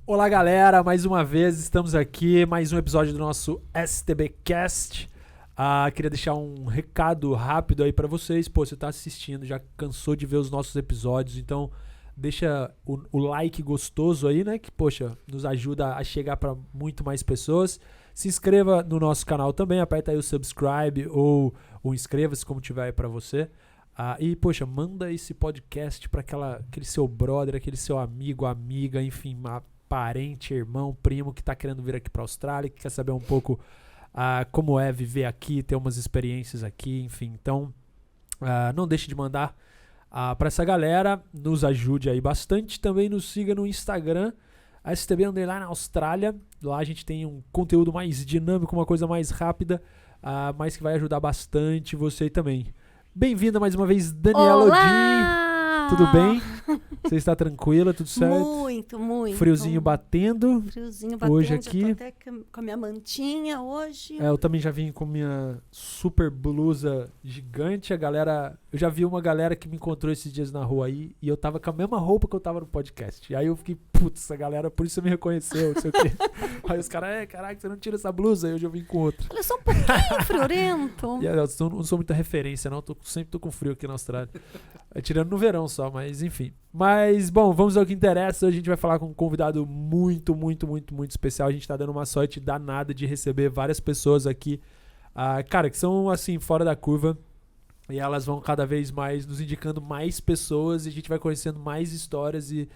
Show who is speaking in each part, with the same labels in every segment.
Speaker 1: Olá, galera, mais uma vez estamos aqui, mais um episódio do nosso STBcast. Queria deixar um recado rápido aí pra vocês. Pô, você tá assistindo, já cansou de ver os nossos episódios, então deixa o like gostoso aí, né? Que, poxa, nos ajuda a chegar pra muito mais pessoas. Se inscreva no nosso canal também, aperta aí o subscribe ou inscreva-se, como tiver aí pra você. E, poxa, manda esse podcast pra aquele seu brother, aquele seu amigo, amiga, enfim, parente, irmão, primo que tá querendo vir aqui pra Austrália, que quer saber um pouco como é viver aqui, ter umas experiências aqui, enfim. Então, não deixe de mandar pra essa galera, nos ajude aí bastante. Também nos siga no Instagram, STB Underline Austrália. Lá a gente tem um conteúdo mais dinâmico, uma coisa mais rápida, mas que vai ajudar bastante você também. Bem-vinda mais uma vez, Daniela Odin. Tudo bem? Você está tranquila? Tudo certo?
Speaker 2: Muito.
Speaker 1: Friozinho batendo.
Speaker 2: Friozinho batendo.
Speaker 1: Hoje aqui.
Speaker 2: Eu tô até com a minha mantinha hoje.
Speaker 1: Eu também já vim com minha super blusa gigante. Eu já vi uma galera que me encontrou esses dias na rua aí e eu tava com a mesma roupa que eu tava no podcast. E aí eu fiquei, putz, essa galera, por isso você me reconheceu, não sei o quê. Aí os caras, caraca, você não tira essa blusa? Aí hoje eu vim com outra.
Speaker 2: Olha, só um pouquinho friorento.
Speaker 1: Eu não sou muita referência, não. Sempre tô com frio aqui na Austrália. Tirando no verão só, mas enfim. Mas, bom, vamos ao que interessa. Hoje a gente vai falar com um convidado muito especial. A gente tá dando uma sorte danada de receber várias pessoas aqui, cara, que são, assim, fora da curva. E elas vão cada vez mais nos indicando mais pessoas e a gente vai conhecendo mais histórias. E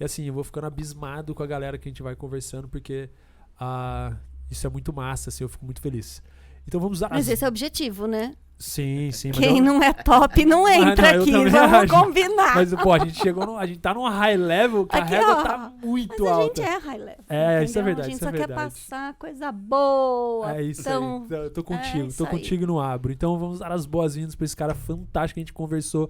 Speaker 1: assim, eu vou ficando abismado com a galera que a gente vai conversando, porque isso é muito massa, assim, eu fico muito feliz. Então vamos lá.
Speaker 2: Mas esse é o objetivo, né?
Speaker 1: Sim.
Speaker 2: Quem não é top não entra aqui, vamos combinar.
Speaker 1: Mas, pô, a gente tá num high level que a régua tá muito alta.
Speaker 2: A gente é high level.
Speaker 1: Isso é verdade.
Speaker 2: A gente só quer passar coisa boa.
Speaker 1: É isso aí. Eu tô contigo no abro. Então vamos dar as boas-vindas pra esse cara fantástico que a gente conversou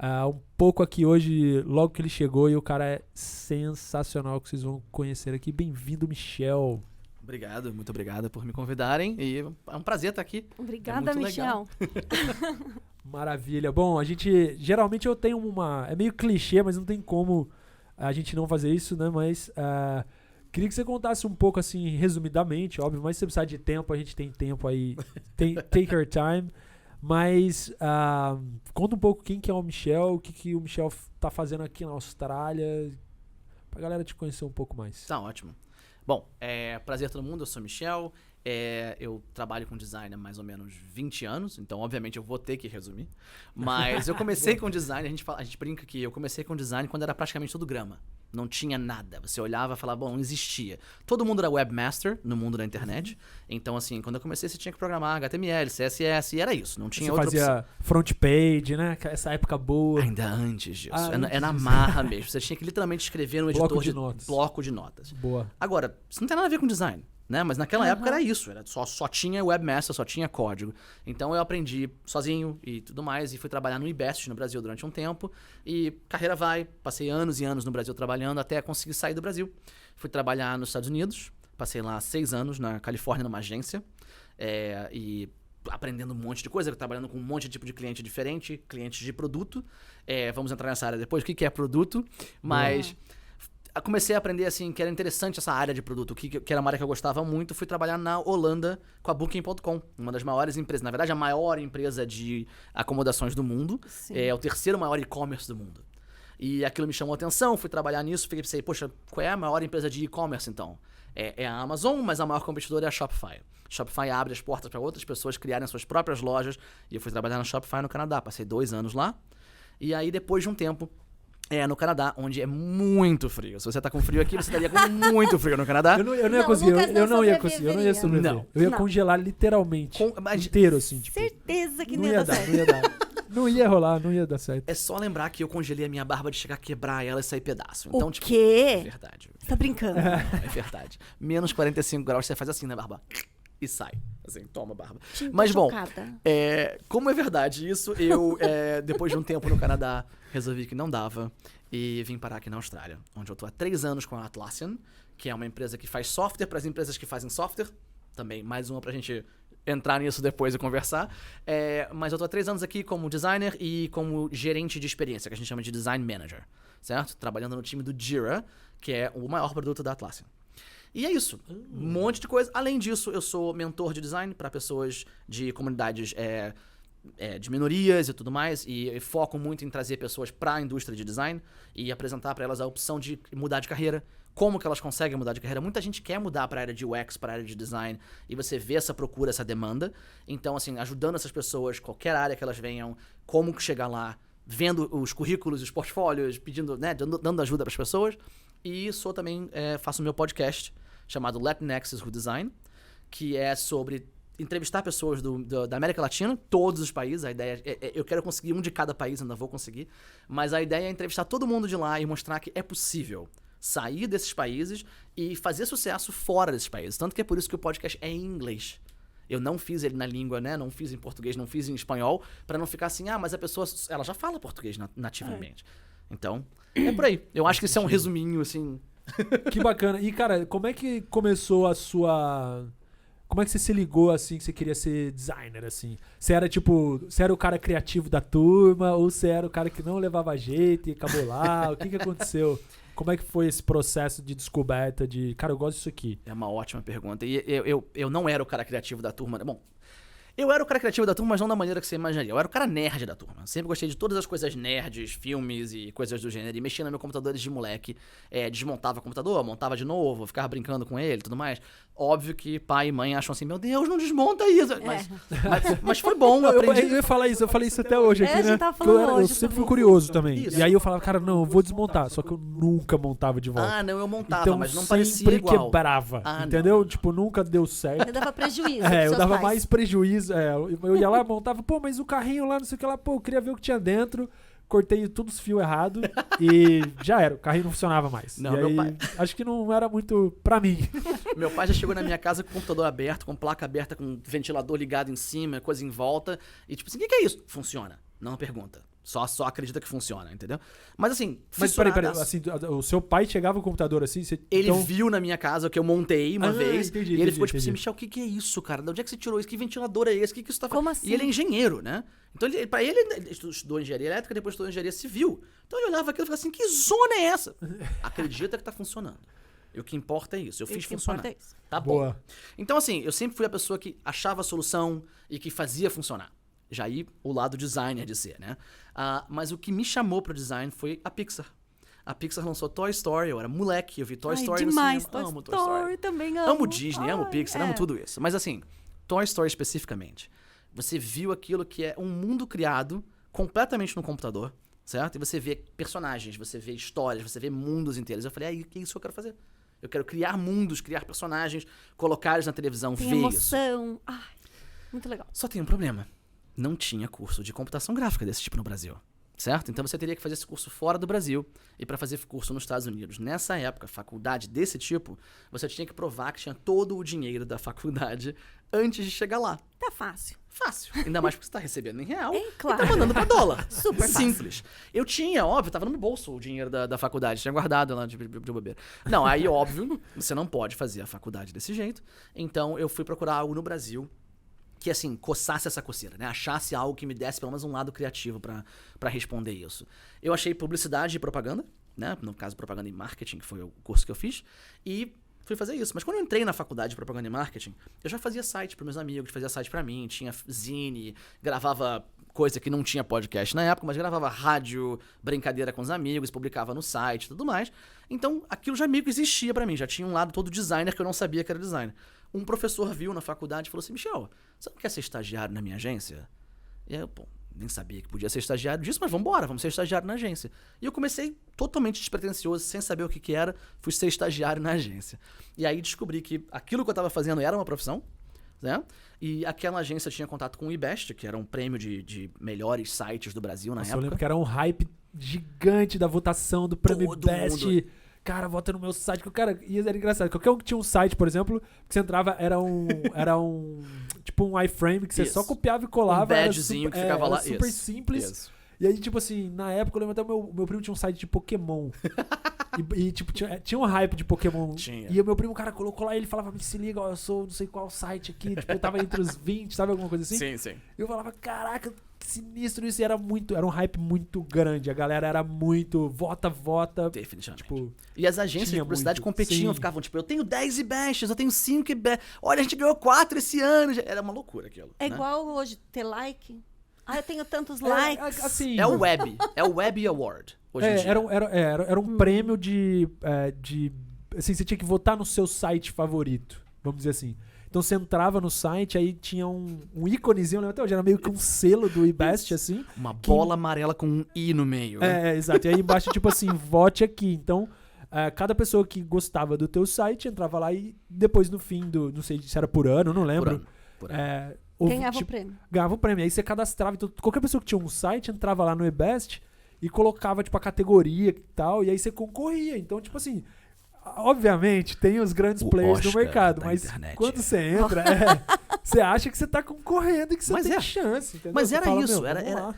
Speaker 1: um pouco aqui hoje, logo que ele chegou, e o cara é sensacional, que vocês vão conhecer aqui. Bem-vindo, Michel.
Speaker 3: Obrigado, muito obrigado por me convidarem e é um prazer estar aqui.
Speaker 2: Obrigada, Michel.
Speaker 1: Maravilha. Bom, geralmente eu tenho é meio clichê, mas não tem como a gente não fazer isso, né? Mas queria que você contasse um pouco, assim, resumidamente, óbvio, mas se você precisar de tempo, a gente tem tempo aí, take your time. Mas conta um pouco quem que é o Michel, o que o Michel tá fazendo aqui na Austrália, pra galera te conhecer um pouco mais.
Speaker 3: Tá ótimo. Bom, prazer a todo mundo, eu sou o Michel, eu trabalho com design há mais ou menos 20 anos, então obviamente eu vou ter que resumir, mas eu comecei com design, a gente brinca que eu comecei com design quando era praticamente tudo grama, não tinha nada, você olhava e falava, bom, não existia. Todo mundo era webmaster no mundo da internet, então assim, quando eu comecei você tinha que programar HTML, CSS, e era isso, não tinha outra opção.
Speaker 1: Você fazia front page, né, essa época boa.
Speaker 3: Ainda antes disso, é na marra mesmo, você tinha que literalmente escrever no editor bloco de notas.
Speaker 1: Boa.
Speaker 3: Agora, isso não tem nada a ver com design, né? Mas naquela época era isso, só tinha webmaster, só tinha código. Então eu aprendi sozinho e tudo mais, e fui trabalhar no IBEST no Brasil durante um tempo, e carreira passei anos e anos no Brasil trabalhando até conseguir sair do Brasil. Fui trabalhar nos Estados Unidos, passei lá 6 anos na Califórnia numa agência, e aprendendo um monte de coisa, trabalhando com um monte de tipo de cliente diferente, clientes de produto. Vamos entrar nessa área depois, o que é produto, mas comecei a aprender, assim, que era interessante essa área de produto, que era uma área que eu gostava muito. Fui trabalhar na Holanda com a Booking.com, uma das maiores empresas, na verdade a maior empresa de acomodações do mundo.
Speaker 2: Sim.
Speaker 3: É o terceiro maior e-commerce do mundo. E aquilo me chamou a atenção, fui trabalhar nisso, pensei, poxa, qual é a maior empresa de e-commerce então? É a Amazon, mas a maior competidora é a Shopify. Shopify abre as portas para outras pessoas criarem suas próprias lojas, e eu fui trabalhar na Shopify no Canadá, passei 2 anos lá, e aí depois de um tempo, no Canadá, onde é muito frio. Se você tá com frio aqui, você estaria com muito frio no Canadá.
Speaker 1: Eu não ia conseguir, eu não ia sobreviver.
Speaker 3: Não.
Speaker 1: Eu ia congelar literalmente, inteiro, assim, tipo.
Speaker 2: Certeza que
Speaker 1: não ia dar. Não ia rolar, não ia dar certo.
Speaker 3: É só lembrar que eu congelei a minha barba de chegar a quebrar ela e sair pedaço. Então,
Speaker 2: o quê?
Speaker 3: É verdade.
Speaker 2: Você tá brincando?
Speaker 3: É verdade. Menos 45 graus, você faz assim na barba. E sai. Assim, toma barba.
Speaker 2: Mas
Speaker 3: bom, como é verdade isso, eu, depois de um tempo no Canadá, resolvi que não dava e vim parar aqui na Austrália, onde eu tô há 3 anos com a Atlassian, que é uma empresa que faz software para as empresas que fazem software. Também mais uma pra gente entrar nisso depois e conversar. Mas eu tô há 3 anos aqui como designer e como gerente de experiência, que a gente chama de design manager, certo? Trabalhando no time do Jira, que é o maior produto da Atlassian. E é isso. Um monte de coisa. Além disso, eu sou mentor de design para pessoas de comunidades de minorias e tudo mais. E foco muito em trazer pessoas para a indústria de design e apresentar para elas a opção de mudar de carreira. Como que elas conseguem mudar de carreira. Muita gente quer mudar para a área de UX, para a área de design. E você vê essa procura, essa demanda. Então, assim, ajudando essas pessoas, qualquer área que elas venham, como chegar lá, vendo os currículos, os portfólios, pedindo, né, dando ajuda para as pessoas. E faço o meu podcast chamado Latinxes Who Design, que é sobre entrevistar pessoas da América Latina, todos os países. A ideia eu quero conseguir um de cada país, ainda vou conseguir. Mas a ideia é entrevistar todo mundo de lá e mostrar que é possível sair desses países e fazer sucesso fora desses países. Tanto que é por isso que o podcast é em inglês. Eu não fiz ele na língua, né? Não fiz em português, não fiz em espanhol, para não ficar assim, mas a pessoa, ela já fala português nativamente. Então, é por aí. Eu acho que isso é um resuminho, assim.
Speaker 1: Que bacana. E, cara, como é que começou a sua... Como é que você se ligou, assim, que você queria ser designer, assim? Você era o cara criativo da turma ou você era o cara que não levava jeito e acabou lá? O que aconteceu? Como é que foi esse processo de descoberta de... Cara, eu gosto disso aqui.
Speaker 3: É uma ótima pergunta. E eu não era o cara criativo da turma. Bom, eu era o cara criativo da turma, mas não da maneira que você imaginaria. Eu era o cara nerd da turma. Sempre gostei de todas as coisas nerds, filmes e coisas do gênero. E mexia no meu computador desde moleque. Desmontava o computador, montava de novo, ficava brincando com ele e tudo mais. Óbvio que pai e mãe acham assim, meu Deus, não desmonta isso. Mas foi bom, eu aprendi.
Speaker 1: Eu falei isso até hoje aqui, né? Eu sempre fui curioso também. Isso. E aí eu falava, cara, não, eu vou desmontar. Só que eu nunca montava de volta.
Speaker 3: Não, eu montava,
Speaker 1: então,
Speaker 3: mas não parecia igual.
Speaker 1: Sempre quebrava, entendeu?
Speaker 3: Não.
Speaker 1: Tipo, nunca deu certo.
Speaker 2: Eu dava prejuízo.
Speaker 1: Eu dava mais prejuízo. Eu ia lá, montava, mas o carrinho lá, não sei o que lá, eu queria ver o que tinha dentro. Cortei todos os fios errados e já era. O carrinho não funcionava mais.
Speaker 3: Não,
Speaker 1: e aí,
Speaker 3: meu pai...
Speaker 1: acho que não era muito pra mim.
Speaker 3: Meu pai já chegou na minha casa com o computador aberto, com placa aberta, com ventilador ligado em cima, coisa em volta. E tipo assim, o que é isso? Funciona. Não pergunta. Só acredita que funciona, entendeu? Mas assim...
Speaker 1: Mas peraí, assim, o seu pai chegava com o computador assim?
Speaker 3: Ele viu na minha casa que eu montei uma vez.
Speaker 1: Entendi,
Speaker 3: e ele ficou tipo assim, Michel, o que é isso, cara? De onde é que você tirou isso? Que ventilador é esse? O que isso tá fazendo?
Speaker 2: Como assim?
Speaker 3: E ele é engenheiro, né? Então, pra ele estudou engenharia elétrica, depois estudou engenharia civil. Então ele olhava aquilo e ficava assim, que zona é essa? Acredita que tá funcionando. E o que importa é isso. Eu fiz funcionar. Tá bom.
Speaker 1: Boa.
Speaker 3: Então assim, eu sempre fui a pessoa que achava a solução e que fazia funcionar. Já aí o lado designer de ser, né? Mas o que me chamou pro design foi a Pixar. A Pixar lançou Toy Story, eu era moleque, eu vi Toy Story
Speaker 2: demais.
Speaker 3: no cinema.
Speaker 2: Amo Toy Story. Também amo.
Speaker 3: Amo Disney, amo Pixar, amo tudo isso. Mas assim, Toy Story especificamente, você viu aquilo que é um mundo criado completamente no computador, certo? E você vê personagens, você vê histórias, você vê mundos inteiros. Eu falei, que é isso que eu quero fazer. Eu quero criar mundos, criar personagens, colocar eles na televisão,
Speaker 2: Tem
Speaker 3: ver
Speaker 2: emoção.
Speaker 3: isso.
Speaker 2: Ai, muito legal.
Speaker 3: Só tem um problema. Não tinha curso de computação gráfica desse tipo no Brasil, certo? Então você teria que fazer esse curso fora do Brasil e para fazer curso nos Estados Unidos. Nessa época, faculdade desse tipo, você tinha que provar que tinha todo o dinheiro da faculdade antes de chegar lá.
Speaker 2: Tá fácil.
Speaker 3: Fácil. Ainda mais porque você tá recebendo em real
Speaker 2: claro.
Speaker 3: e tá mandando pra dólar.
Speaker 2: Super
Speaker 3: simples. Eu tinha, óbvio, tava no meu bolso o dinheiro da faculdade, tinha guardado lá de bobeira. Não, aí óbvio, você não pode fazer a faculdade desse jeito. Então eu fui procurar algo no Brasil que, assim, coçasse essa coceira, né? Achasse algo que me desse pelo menos um lado criativo pra responder isso. Eu achei publicidade e propaganda, né? No caso, propaganda e marketing, que foi o curso que eu fiz. E fui fazer isso. Mas quando eu entrei na faculdade de propaganda e marketing, eu já fazia site pros meus amigos, fazia site pra mim, tinha zine, gravava coisa que não tinha podcast na época, mas gravava rádio, brincadeira com os amigos, publicava no site e tudo mais. Então, aquilo já meio que existia pra mim, já tinha um lado todo designer que eu não sabia que era designer. Um professor viu na faculdade e falou assim, Michel, você não quer ser estagiário na minha agência? E aí eu, nem sabia que podia ser estagiário disso, mas vamos ser estagiário na agência. E eu comecei totalmente despretensioso, sem saber o que era, fui ser estagiário na agência. E aí descobri que aquilo que eu estava fazendo era uma profissão, né? E aquela agência tinha contato com o IBEST, que era um prêmio de melhores sites do Brasil na época. Eu
Speaker 1: lembro que era um hype gigante da votação do prêmio IBEST. Cara, vota no meu site. E era engraçado. Qualquer um que tinha um site, por exemplo, que você entrava, era um tipo um iframe que você só copiava e colava.
Speaker 3: Um badgezinho que ficava lá.
Speaker 1: Era super simples. E aí, tipo assim, na época, eu lembro até o meu primo tinha um site de Pokémon. E tipo, tinha um hype de Pokémon.
Speaker 3: Tinha.
Speaker 1: E o meu primo, cara, colocou lá e ele falava, me se liga, ó, eu sou não sei qual site aqui. Tipo, eu tava entre os 20, sabe, alguma coisa assim?
Speaker 3: Sim.
Speaker 1: E eu falava, caraca, que sinistro isso. E era um hype muito grande. A galera era muito, vota.
Speaker 3: Definitivamente.
Speaker 1: Tipo,
Speaker 3: E as agências de
Speaker 1: tinha
Speaker 3: publicidade
Speaker 1: muito,
Speaker 3: competiam,
Speaker 1: sim.
Speaker 3: ficavam tipo, eu tenho 10 IBESTs, eu tenho 5 IBESTs. Olha, a gente ganhou 4 esse ano. Era uma loucura aquilo.
Speaker 2: É
Speaker 3: né?
Speaker 2: igual hoje ter like. Eu tenho tantos likes.
Speaker 1: assim,
Speaker 3: É o Web Award. Hoje em dia.
Speaker 1: Era um prêmio de assim, você tinha que votar no seu site favorito, vamos dizer assim. Então você entrava no site, aí tinha um íconezinho, lembra até hoje, era meio que um selo do eBest, assim.
Speaker 3: Uma bola amarela com um I no meio. né?
Speaker 1: Exato. E aí embaixo, tipo assim, vote aqui. Então, cada pessoa que gostava do teu site entrava lá e depois no fim não sei se era por ano, não lembro.
Speaker 3: Por ano.
Speaker 2: Ganhava o prêmio.
Speaker 1: Ganhava o prêmio. Aí você cadastrava. Então, qualquer pessoa que tinha um site entrava lá no eBest e colocava, tipo, a categoria e tal. E aí você concorria. Então, tipo assim, obviamente, tem os grandes
Speaker 3: O
Speaker 1: players do
Speaker 3: Oscar
Speaker 1: mercado.
Speaker 3: da
Speaker 1: Mas
Speaker 3: internet.
Speaker 1: quando você entra, você acha que você tá concorrendo e que você
Speaker 3: Mas
Speaker 1: tem chance. Entendeu?
Speaker 3: Mas
Speaker 1: Você
Speaker 3: era
Speaker 1: fala,
Speaker 3: isso.
Speaker 1: meu, vamos lá.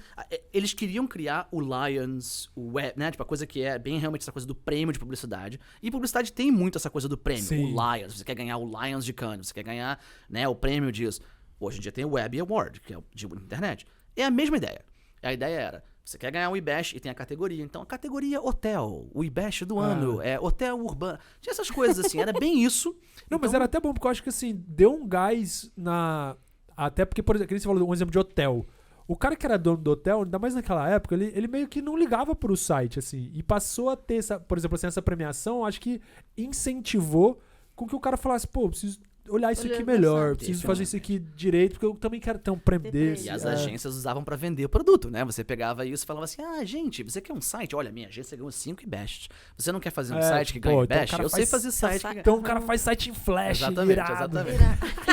Speaker 3: Eles queriam criar o Lions, o Web, né? Tipo, a coisa que é bem realmente essa coisa do prêmio de publicidade. E publicidade tem muito essa coisa do prêmio.
Speaker 1: Sim.
Speaker 3: O Lions. Você quer ganhar o Lions de Cannes, você quer ganhar, né, o prêmio disso. Hoje em dia tem o Web Award, que é o de internet. É a mesma ideia. A ideia era, você quer ganhar o IBEST e tem a categoria. Então, a categoria hotel, o IBEST do ano, hotel urbano. Tinha essas coisas assim, era bem isso.
Speaker 1: Não, mas
Speaker 3: Então,
Speaker 1: era até bom, porque eu acho que assim, deu um gás na. Até porque, por exemplo, que nem você falou um exemplo de hotel. O cara que era dono do hotel, ainda mais naquela época, ele meio que não ligava pro site, assim. E passou a ter, por exemplo, assim, essa premiação, acho que incentivou com que o cara falasse, pô, preciso olhar isso aqui
Speaker 2: Olhando
Speaker 1: melhor,
Speaker 2: essa-
Speaker 1: preciso fazer isso aqui direito, porque eu também quero ter um prêmio
Speaker 2: Ter
Speaker 1: desse.
Speaker 3: E as
Speaker 2: É.
Speaker 3: agências usavam pra vender o produto, né? Você pegava isso e falava assim, gente, você quer um site? Olha, minha agência ganhou 5 IBESTs. Você não quer fazer um site que
Speaker 1: pô,
Speaker 3: ganha
Speaker 1: então o
Speaker 3: IBEST?
Speaker 1: cara
Speaker 3: Eu sei
Speaker 1: faz-
Speaker 3: fazer site que ganha.
Speaker 1: Então o cara faz site em flash,
Speaker 3: Exatamente,
Speaker 1: irado.
Speaker 3: exatamente.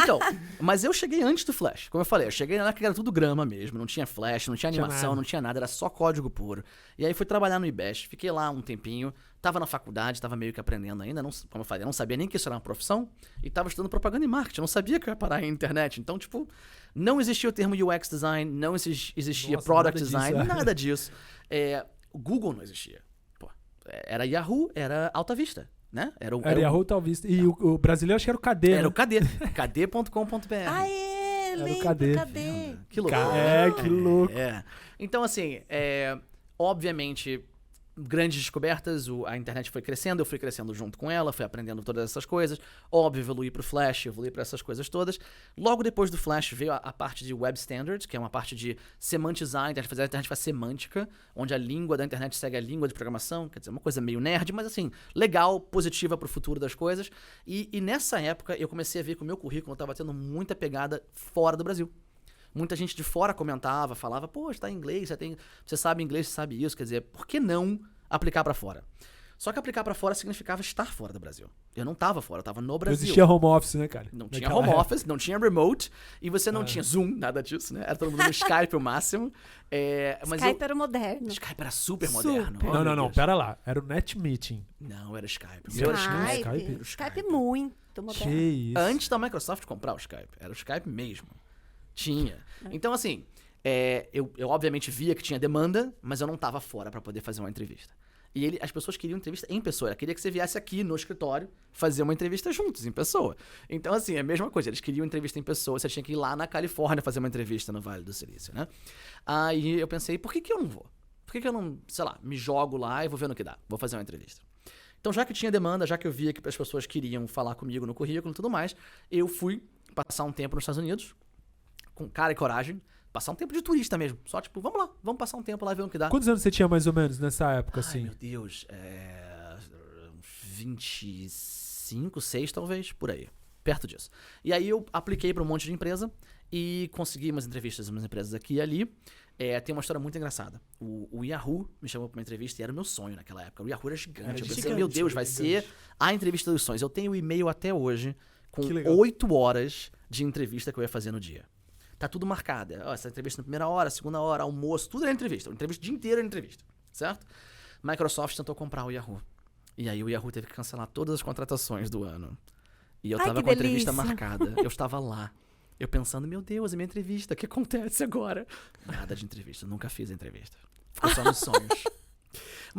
Speaker 3: Então, mas eu cheguei antes do Flash. Como eu falei, eu cheguei lá que era tudo grama mesmo. Não tinha Flash, não tinha
Speaker 1: Tinha
Speaker 3: animação,
Speaker 1: nada.
Speaker 3: não tinha nada. Era só código puro. E aí fui trabalhar no IBEST. Fiquei lá um tempinho. Tava na faculdade, tava meio que aprendendo ainda. Não, como eu falei, eu não sabia nem que isso era uma profissão. E tava estudando propaganda e marketing. Eu não sabia que eu ia parar em internet. Então, tipo, não existia o termo UX design. Não existia
Speaker 1: Nossa,
Speaker 3: product
Speaker 1: nada disso,
Speaker 3: design.
Speaker 1: é.
Speaker 3: Nada disso. O Google não existia. Pô, era Yahoo, era Alta Vista. Né?
Speaker 1: Era
Speaker 3: o-
Speaker 1: Yahoo, talvez. E o brasileiro acho que era o KD,
Speaker 3: Era
Speaker 1: né?
Speaker 3: o KD. KD.com.br.
Speaker 1: Era o
Speaker 2: Lembro,
Speaker 1: KD.
Speaker 2: cadê?
Speaker 3: Que loucura.
Speaker 1: Que louco.
Speaker 3: Então, assim, obviamente, grandes descobertas, a internet foi crescendo, eu fui crescendo junto com ela, fui aprendendo todas essas coisas. Óbvio, evoluí pro Flash, evoluí para essas coisas todas. Logo depois do Flash veio a parte de Web Standards, que é uma parte de semantizar, a internet faz semântica, onde a língua da internet segue a língua de programação, quer dizer, uma coisa meio nerd, mas assim, legal, positiva pro futuro das coisas. E nessa época eu comecei a ver que o meu currículo estava tendo muita pegada fora do Brasil. Muita gente de fora comentava, falava, pô, está em inglês, você sabe inglês, você sabe isso, quer dizer, por que não aplicar pra fora? Só que aplicar pra fora significava estar fora do Brasil. Eu não tava fora, eu tava no
Speaker 1: Não
Speaker 3: Brasil.
Speaker 1: existia home office, né, cara?
Speaker 3: Não tinha
Speaker 1: Naquela
Speaker 3: home
Speaker 1: época.
Speaker 3: office, não tinha remote, e você não tinha Zoom, nada disso, né? Era todo mundo no Skype o máximo. Mas
Speaker 2: Skype era moderno.
Speaker 3: Skype era super
Speaker 2: Super.
Speaker 3: moderno. Oh,
Speaker 1: Não,
Speaker 3: meu
Speaker 1: não,
Speaker 3: Deus.
Speaker 1: pera lá. Era o Net Meeting.
Speaker 3: Não, era Skype. O meu era Skype.
Speaker 1: Skype?
Speaker 2: Skype muito moderno.
Speaker 1: Que isso.
Speaker 3: Antes da Microsoft comprar o Skype. Era o Skype mesmo. Tinha. Então, assim, eu obviamente via que tinha demanda, mas eu não tava fora pra poder fazer uma entrevista. E as pessoas queriam entrevista em pessoa. Ela queria que você viesse aqui no escritório fazer uma entrevista juntos, em pessoa. Então, assim, é a mesma coisa. Eles queriam entrevista em pessoa. Você tinha que ir lá na Califórnia fazer uma entrevista no Vale do Silício, né? Aí eu pensei, por que eu não vou? Por que eu não, sei lá, me jogo lá e vou ver no que dá? Vou fazer uma entrevista. Então, já que tinha demanda, já que eu via que as pessoas queriam falar comigo no currículo e tudo mais, eu fui passar um tempo nos Estados Unidos, com cara e coragem, passar um tempo de turista mesmo. Só tipo, vamos lá, vamos passar um tempo lá e ver o que dá.
Speaker 1: Quantos anos você tinha mais ou menos nessa época,
Speaker 3: Ai,
Speaker 1: assim?
Speaker 3: meu Deus, 25, 6 talvez, por aí. Perto disso. E aí eu apliquei para um monte de empresa e consegui umas entrevistas em umas empresas aqui e ali. Tem uma história muito engraçada. O Yahoo me chamou para uma entrevista e era o meu sonho naquela época. O Yahoo era gigante.
Speaker 1: Era
Speaker 3: Eu pensei,
Speaker 1: gigante,
Speaker 3: meu Deus,
Speaker 1: era
Speaker 3: vai
Speaker 1: gigante.
Speaker 3: ser a entrevista dos sonhos. Eu tenho o e-mail até hoje com
Speaker 1: Que legal.
Speaker 3: 8 horas de entrevista que eu ia fazer no dia. Tá tudo marcado. Essa entrevista na primeira hora, segunda hora, almoço, tudo era entrevista. Entrevista o dia inteiro era entrevista, certo? Microsoft tentou comprar o Yahoo. E aí o Yahoo teve que cancelar todas as contratações do ano. E eu
Speaker 2: Ai,
Speaker 3: tava
Speaker 2: que
Speaker 3: com a entrevista
Speaker 2: delícia.
Speaker 3: marcada. Eu estava lá. Eu pensando, meu Deus, é minha entrevista. O que acontece agora? Nada de entrevista. Eu nunca fiz a entrevista. Ficou só nos sonhos.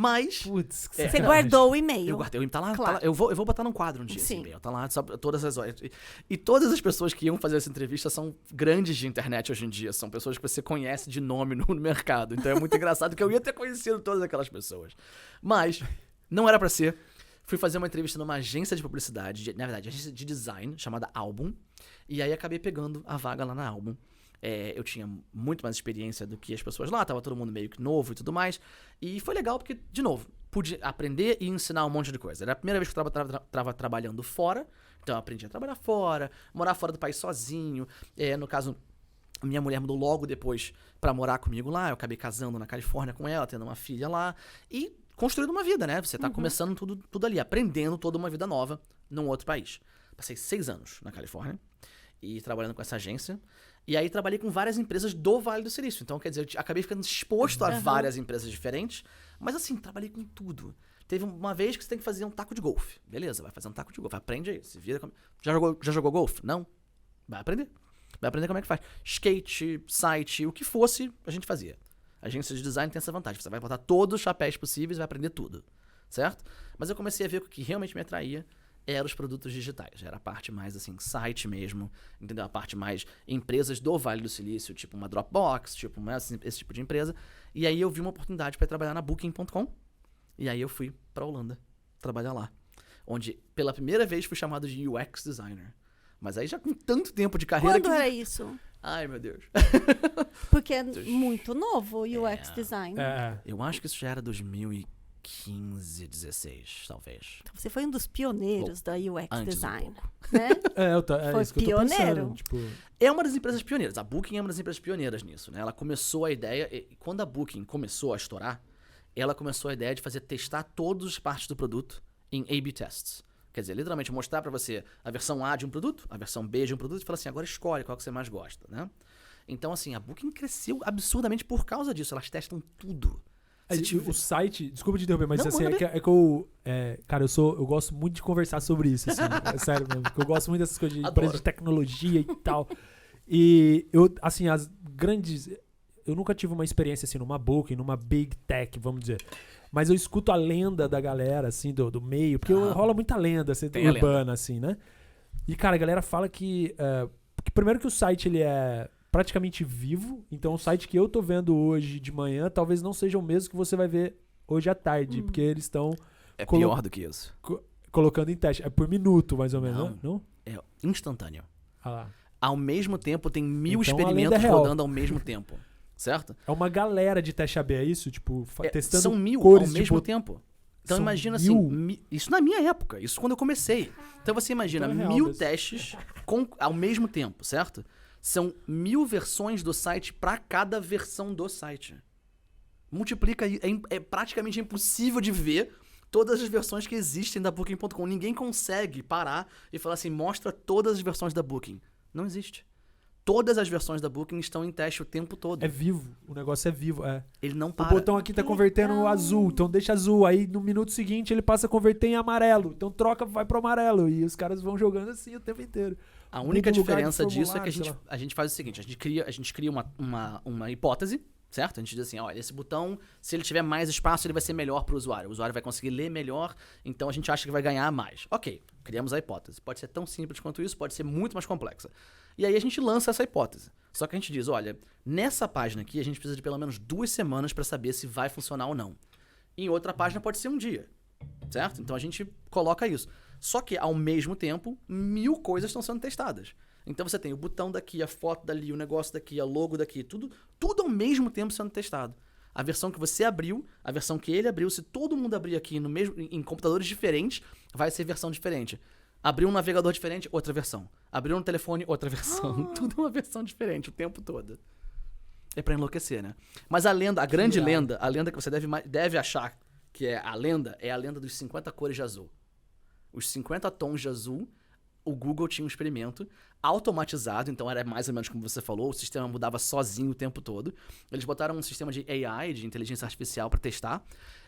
Speaker 3: Mas...
Speaker 1: Putz, que
Speaker 2: Você
Speaker 1: sacanagem.
Speaker 2: guardou o e-mail.
Speaker 3: Eu guardei, tá lá,
Speaker 2: Claro.
Speaker 3: tá lá. Eu vou botar num quadro um dia, esse
Speaker 2: Sim.
Speaker 3: e-mail. Tá lá, só todas as horas. E todas as pessoas que iam fazer essa entrevista são grandes de internet hoje em dia. São pessoas que você conhece de nome no mercado. Então é muito engraçado que eu ia ter conhecido todas aquelas pessoas. Mas, não era pra ser. Fui fazer uma entrevista numa agência de publicidade, na verdade, agência de design, chamada Album. E aí acabei pegando a vaga lá na Album. Eu tinha muito mais experiência do que as pessoas lá, tava todo mundo meio que novo e tudo mais. E foi legal porque, de novo, pude aprender e ensinar um monte de coisa. Era a primeira vez que eu tava trabalhando fora, então eu aprendi a trabalhar fora, morar fora do país sozinho. No caso, minha mulher mudou logo depois pra morar comigo lá, eu acabei casando na Califórnia com ela, tendo uma filha lá e construindo uma vida, né? Você tá começando tudo ali, aprendendo toda uma vida nova num outro país. Passei 6 anos na Califórnia e trabalhando com essa agência. E aí trabalhei com várias empresas do Vale do Silício. Então, quer dizer, eu acabei ficando exposto a várias empresas diferentes. Mas assim, trabalhei com tudo. Teve uma vez que você tem que fazer um taco de golfe. Beleza, vai fazer um taco de golfe. Aprende aí, se vira. Já jogou golfe? Não? Vai aprender. Vai aprender como é que faz. Skate, site, o que fosse, a gente fazia. A agência de design tem essa vantagem. Você vai botar todos os chapéus possíveis e vai aprender tudo. Certo? Mas eu comecei a ver que o que realmente me atraía eram os produtos digitais. Era a parte mais, assim, site mesmo, entendeu? A parte mais empresas do Vale do Silício, tipo uma Dropbox, tipo esse tipo de empresa. E aí eu vi uma oportunidade para trabalhar na Booking.com. E aí eu fui pra Holanda trabalhar lá. Onde, pela primeira vez, fui chamado de UX designer. Mas aí já com tanto tempo de carreira
Speaker 2: Quando era isso?
Speaker 3: Ai, meu Deus.
Speaker 2: Porque é muito novo o UX design.
Speaker 3: Eu acho que isso já era 2015, 16, talvez.
Speaker 2: Então, você foi um dos pioneiros da UX
Speaker 3: Antes
Speaker 2: design,
Speaker 3: um pouco.
Speaker 2: né?
Speaker 1: É
Speaker 2: Foi
Speaker 1: isso que eu tô
Speaker 2: pioneiro.
Speaker 1: pensando. Tipo,
Speaker 3: É uma das empresas pioneiras. A Booking é uma das empresas pioneiras nisso, né? Ela começou a ideia... E quando a Booking começou a estourar, ela começou a ideia de testar todas as partes do produto em A/B tests. Quer dizer, literalmente mostrar pra você a versão A de um produto, a versão B de um produto e falar assim, agora escolhe qual que você mais gosta, né? Então, assim, a Booking cresceu absurdamente por causa disso. Elas testam tudo.
Speaker 1: o site, desculpa te interromper, mas
Speaker 3: Não,
Speaker 1: assim,
Speaker 3: manda
Speaker 1: cara, eu gosto muito de conversar sobre isso, assim, é sério mesmo, porque eu gosto muito dessas coisas de
Speaker 3: Adoro.
Speaker 1: empresas de tecnologia e tal. E eu, assim, eu nunca tive uma experiência assim numa Booking, numa Big Tech, vamos dizer. Mas eu escuto a lenda da galera, assim, do meio, porque rola muita lenda, assim,
Speaker 3: Tem a
Speaker 1: urbana, assim, né? E, cara, a galera fala que primeiro que o site, ele é praticamente vivo, então o site que eu tô vendo hoje de manhã talvez não seja o mesmo que você vai ver hoje à tarde, porque eles estão
Speaker 3: É pior do que isso.
Speaker 1: colocando em teste. É por minuto, mais ou menos,
Speaker 3: Não.
Speaker 1: não?
Speaker 3: É instantâneo.
Speaker 1: Ah lá.
Speaker 3: Ao mesmo tempo, tem 1000
Speaker 1: Então, a lenda
Speaker 3: experimentos
Speaker 1: é real.
Speaker 3: rodando ao mesmo tempo. Certo?
Speaker 1: É uma galera de teste AB, é isso? Tipo, testando
Speaker 3: São 1000 ao
Speaker 1: cores de
Speaker 3: mesmo tempo. Então
Speaker 1: São
Speaker 3: imagina
Speaker 1: 1000?
Speaker 3: assim, isso na minha época, isso quando eu comecei. Então você imagina
Speaker 1: Então é real
Speaker 3: 1000
Speaker 1: mesmo.
Speaker 3: testes ao mesmo tempo, certo? São 1000 versões do site para cada versão do site. Multiplica aí, é praticamente impossível de ver todas as versões que existem da Booking.com. Ninguém consegue parar e falar assim, mostra todas as versões da Booking. Não existe. Todas as versões da Booking estão em teste o tempo todo.
Speaker 1: É vivo, o negócio é vivo, é.
Speaker 3: Ele não
Speaker 1: O
Speaker 3: para.
Speaker 1: botão aqui tá convertendo o azul, então deixa azul. Aí no minuto seguinte ele passa a converter em amarelo. Então troca, vai pro amarelo. E os caras vão jogando assim o tempo inteiro.
Speaker 3: A única
Speaker 1: Muda o lugar de
Speaker 3: diferença disso é que
Speaker 1: formulário,
Speaker 3: a gente faz o seguinte, a gente cria uma hipótese, certo? A gente diz assim, olha, esse botão, se ele tiver mais espaço, ele vai ser melhor pro usuário. O usuário vai conseguir ler melhor, então a gente acha que vai ganhar mais. Ok, criamos a hipótese. Pode ser tão simples quanto isso, pode ser muito mais complexa. E aí a gente lança essa hipótese. Só que a gente diz, olha, nessa página aqui a gente precisa de pelo menos 2 semanas para saber se vai funcionar ou não. Em outra página pode ser um dia, certo? Então a gente coloca isso. Só que, ao mesmo tempo, 1000 coisas estão sendo testadas. Então você tem o botão daqui, a foto dali, o negócio daqui, a logo daqui, tudo ao mesmo tempo sendo testado. A versão que você abriu, a versão que ele abriu, se todo mundo abrir aqui em computadores diferentes, vai ser versão diferente. Abriu um navegador diferente, outra versão. Abriu um telefone, outra versão. Tudo é uma versão diferente o tempo todo. É pra enlouquecer, né? Mas a grande lenda, a lenda que você deve achar que é a lenda dos 50 cores de azul. Os 50 tons de azul, o Google tinha um experimento automatizado, então era mais ou menos como você falou, o sistema mudava sozinho o tempo todo. Eles botaram um sistema de AI, de inteligência artificial, pra testar,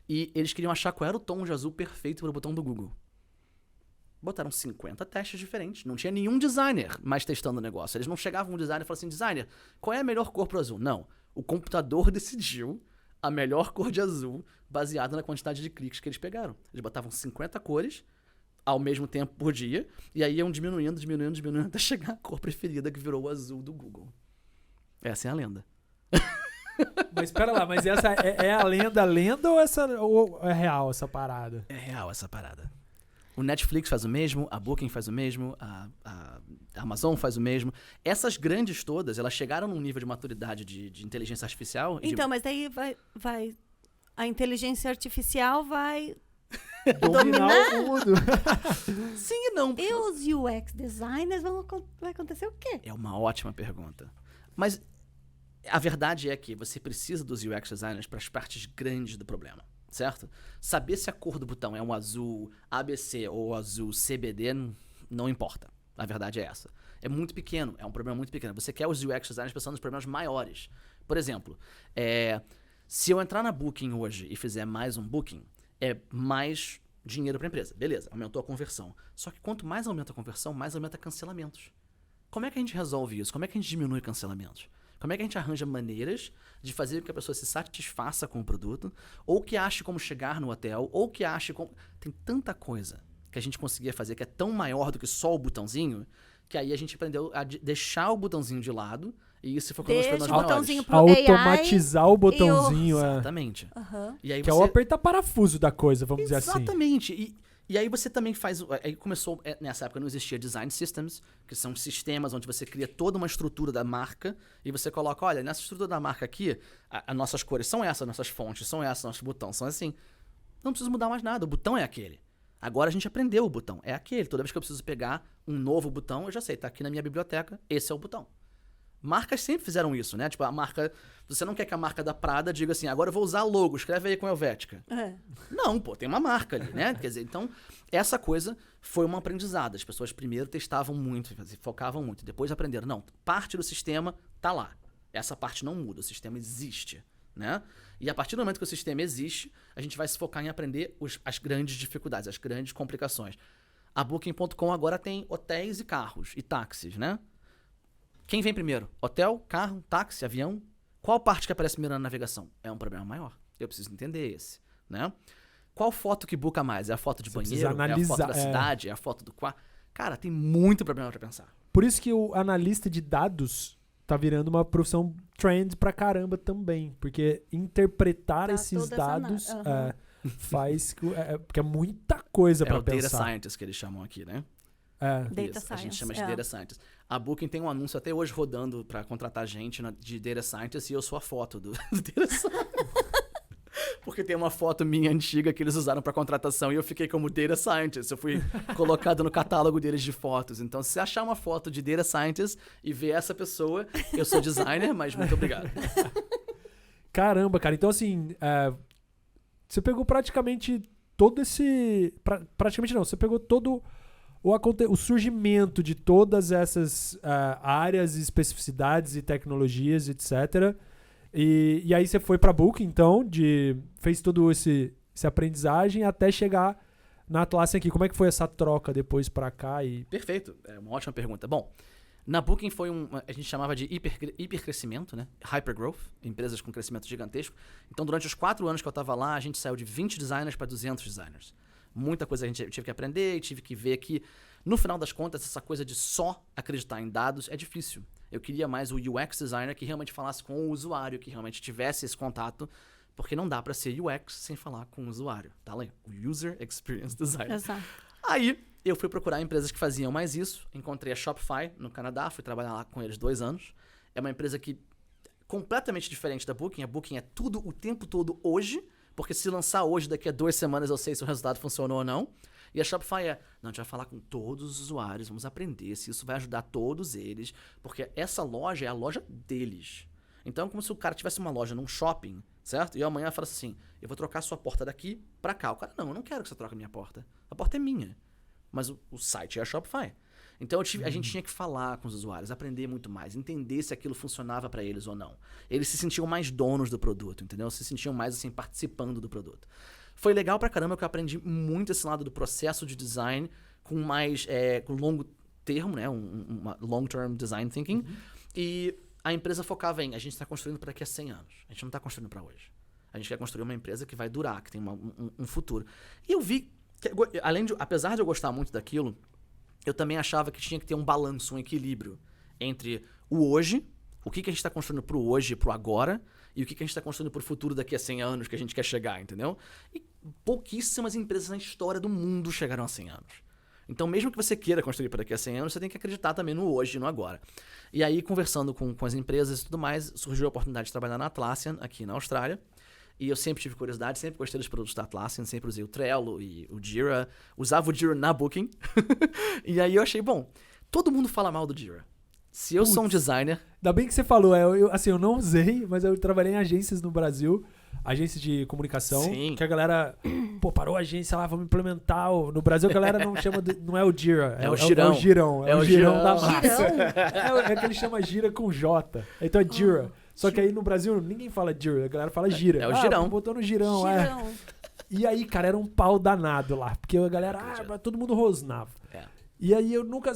Speaker 3: e eles queriam achar qual era o tom de azul perfeito pro botão do Google. Botaram 50 testes diferentes. Não tinha nenhum designer mais testando o negócio. Eles não chegavam um designer e falavam assim, designer, qual é a melhor cor pro azul? Não. O computador decidiu a melhor cor de azul baseada na quantidade de cliques que eles pegaram. Eles botavam 50 cores ao mesmo tempo por dia, e aí iam diminuindo até chegar a cor preferida que virou o azul do Google. Essa é a lenda.
Speaker 1: Mas espera lá, mas essa é a lenda ou é real essa parada?
Speaker 3: É real essa parada. O Netflix faz o mesmo, a Booking faz o mesmo, a Amazon faz o mesmo. Essas grandes todas, elas chegaram num nível de maturidade de inteligência artificial.
Speaker 2: Então, mas daí vai... A inteligência artificial vai...
Speaker 1: Dominar o mundo.
Speaker 3: Sim e não.
Speaker 2: E os UX designers vai acontecer o quê?
Speaker 3: É uma ótima pergunta. Mas a verdade é que você precisa dos UX designers para as partes grandes do problema, certo? Saber se a cor do botão é um azul ABC ou azul CBD não importa. A verdade é essa. É muito pequeno, é um problema muito pequeno. Você quer os UX designers pensando nos problemas maiores. Por exemplo, se eu entrar na Booking hoje e fizer mais um Booking, é mais dinheiro para a empresa. Beleza, aumentou a conversão. Só que quanto mais aumenta a conversão, mais aumenta cancelamentos. Como é que a gente resolve isso? Como é que a gente diminui cancelamentos? Como é que a gente arranja maneiras de fazer com que a pessoa se satisfaça com o produto, ou que ache como chegar no hotel, ou que ache como... Tem tanta coisa que a gente conseguia fazer que é tão maior do que só o botãozinho, que aí a gente aprendeu a deixar o botãozinho de lado, e isso foi quando os problemas maiores.
Speaker 1: Automatizar o botãozinho.
Speaker 3: Exatamente.
Speaker 2: Uhum.
Speaker 3: E aí
Speaker 1: que é o apertar parafuso da coisa, vamos dizer assim.
Speaker 3: Exatamente. E aí você também faz... Aí começou... Nessa época não existia design systems, que são sistemas onde você cria toda uma estrutura da marca e você coloca, olha, nessa estrutura da marca aqui, as nossas cores são essas, nossas fontes são essas, nossos botões são assim. Não precisa mudar mais nada, o botão é aquele. Agora a gente aprendeu o botão, é aquele. Toda vez que eu preciso pegar um novo botão, eu já sei, tá aqui na minha biblioteca, esse é o botão. Marcas sempre fizeram isso, né? Tipo, a marca... Você não quer que a marca da Prada diga assim, agora eu vou usar logo, escreve aí com Helvética. Não, pô, tem uma marca ali, né? Quer dizer, então, essa coisa foi uma aprendizada. As pessoas primeiro testavam muito, focavam muito, depois aprenderam. Não, parte do sistema tá lá. Essa parte não muda, o sistema existe, né? E a partir do momento que o sistema existe, a gente vai se focar em aprender as grandes dificuldades, as grandes complicações. A Booking.com agora tem hotéis e carros e táxis, né? Quem vem primeiro? Hotel, carro, táxi, avião? Qual parte que aparece primeiro na navegação? É um problema maior. Eu preciso entender esse, né? Qual foto que buca mais? É a foto de banheiro? É a foto da cidade? É a foto do quarto? Cara, tem muito problema pra pensar.
Speaker 1: Por isso que o analista de dados tá virando uma profissão trend pra caramba também. Porque interpretar esses dados faz... porque é muita coisa pra pensar.
Speaker 3: É o data scientist que eles chamam aqui, né?
Speaker 2: Data Science.
Speaker 3: A gente chama de Data Scientist. A Booking tem um anúncio até hoje rodando pra contratar gente de Data Scientist e eu sou a foto do Data Scientist. Porque tem uma foto minha antiga que eles usaram pra contratação e eu fiquei como Data Scientist. Eu fui colocado no catálogo deles de fotos. Então, se você achar uma foto de Data Scientist e ver essa pessoa, eu sou designer, mas muito obrigado.
Speaker 1: Caramba, cara. Então, assim, você pegou praticamente todo esse... Praticamente não, você pegou todo... O surgimento de todas essas áreas, especificidades e tecnologias, etc. E aí você foi para Booking, então, fez todo esse aprendizagem até chegar na Atlassian aqui. Como é que foi essa troca depois para cá?
Speaker 3: Perfeito, é uma ótima pergunta. Bom, na Booking foi a gente chamava de hipercrescimento, né? Hypergrowth, empresas com crescimento gigantesco. Então, durante os 4 anos que eu estava lá, a gente saiu de 20 designers para 200 designers. Muita coisa eu tive que aprender e tive que ver que, no final das contas, essa coisa de só acreditar em dados é difícil. Eu queria mais o UX designer que realmente falasse com o usuário, que realmente tivesse esse contato, porque não dá pra ser UX sem falar com o usuário. Tá lá, o User Experience Designer.
Speaker 2: Exato.
Speaker 3: Aí, eu fui procurar empresas que faziam mais isso, encontrei a Shopify no Canadá, fui trabalhar lá com eles 2 anos. É uma empresa que completamente diferente da Booking. A Booking é tudo o tempo todo hoje, porque se lançar hoje, daqui a 2 semanas eu sei se o resultado funcionou ou não. E a Shopify não, a gente vai falar com todos os usuários, vamos aprender se isso vai ajudar todos eles, porque essa loja é a loja deles. Então é como se o cara tivesse uma loja num shopping, certo? E amanhã fala assim, eu vou trocar sua porta daqui pra cá. O cara, não, eu não quero que você troque a minha porta. A porta é minha. Mas o site é a Shopify. Então a gente tinha que falar com os usuários, aprender muito mais, entender se aquilo funcionava pra eles ou não. Eles se sentiam mais donos do produto, entendeu? Se sentiam mais assim participando do produto. Foi legal pra caramba que eu aprendi muito esse lado do processo de design com mais com longo termo, né? Uma long-term design thinking. E a empresa focava em, a gente está construindo para daqui a 100 anos. A gente não está construindo para hoje. A gente quer construir uma empresa que vai durar, que tem um futuro. E eu vi, que, apesar de eu gostar muito daquilo, eu também achava que tinha que ter um balanço, um equilíbrio entre o hoje, o que a gente está construindo pro hoje e pro agora, e o que a gente está construindo pro futuro daqui a 100 anos que a gente quer chegar, entendeu? E pouquíssimas empresas na história do mundo chegaram a 100 anos. Então, mesmo que você queira construir para daqui a 100 anos, você tem que acreditar também no hoje e no agora. E aí, conversando com as empresas e tudo mais, surgiu a oportunidade de trabalhar na Atlassian, aqui na Austrália. E eu sempre tive curiosidade, sempre gostei dos produtos da Atlassian, sempre usei o Trello e o Jira. Usava o Jira na Booking. E aí eu achei, bom, todo mundo fala mal do Jira. Se eu sou um designer...
Speaker 1: Ainda bem que você falou, eu não usei, mas eu trabalhei em agências no Brasil, agências de comunicação,
Speaker 3: Sim.
Speaker 1: que a galera, parou a agência lá, vamos implementar. No Brasil a galera não chama, não é o Jira,
Speaker 3: é o Girão.
Speaker 1: É o Girão,
Speaker 3: É o
Speaker 1: Girão
Speaker 3: Girão.
Speaker 1: da massa. É que ele chama Gira com J, então é Jira. Só que aí no Brasil ninguém fala Jira, a galera fala Gira.
Speaker 3: É o Girão.
Speaker 1: Botou no Girão,
Speaker 2: Girão.
Speaker 1: E aí, cara, era um pau danado lá, porque a galera, todo mundo rosnava.
Speaker 3: É.
Speaker 1: E aí eu nunca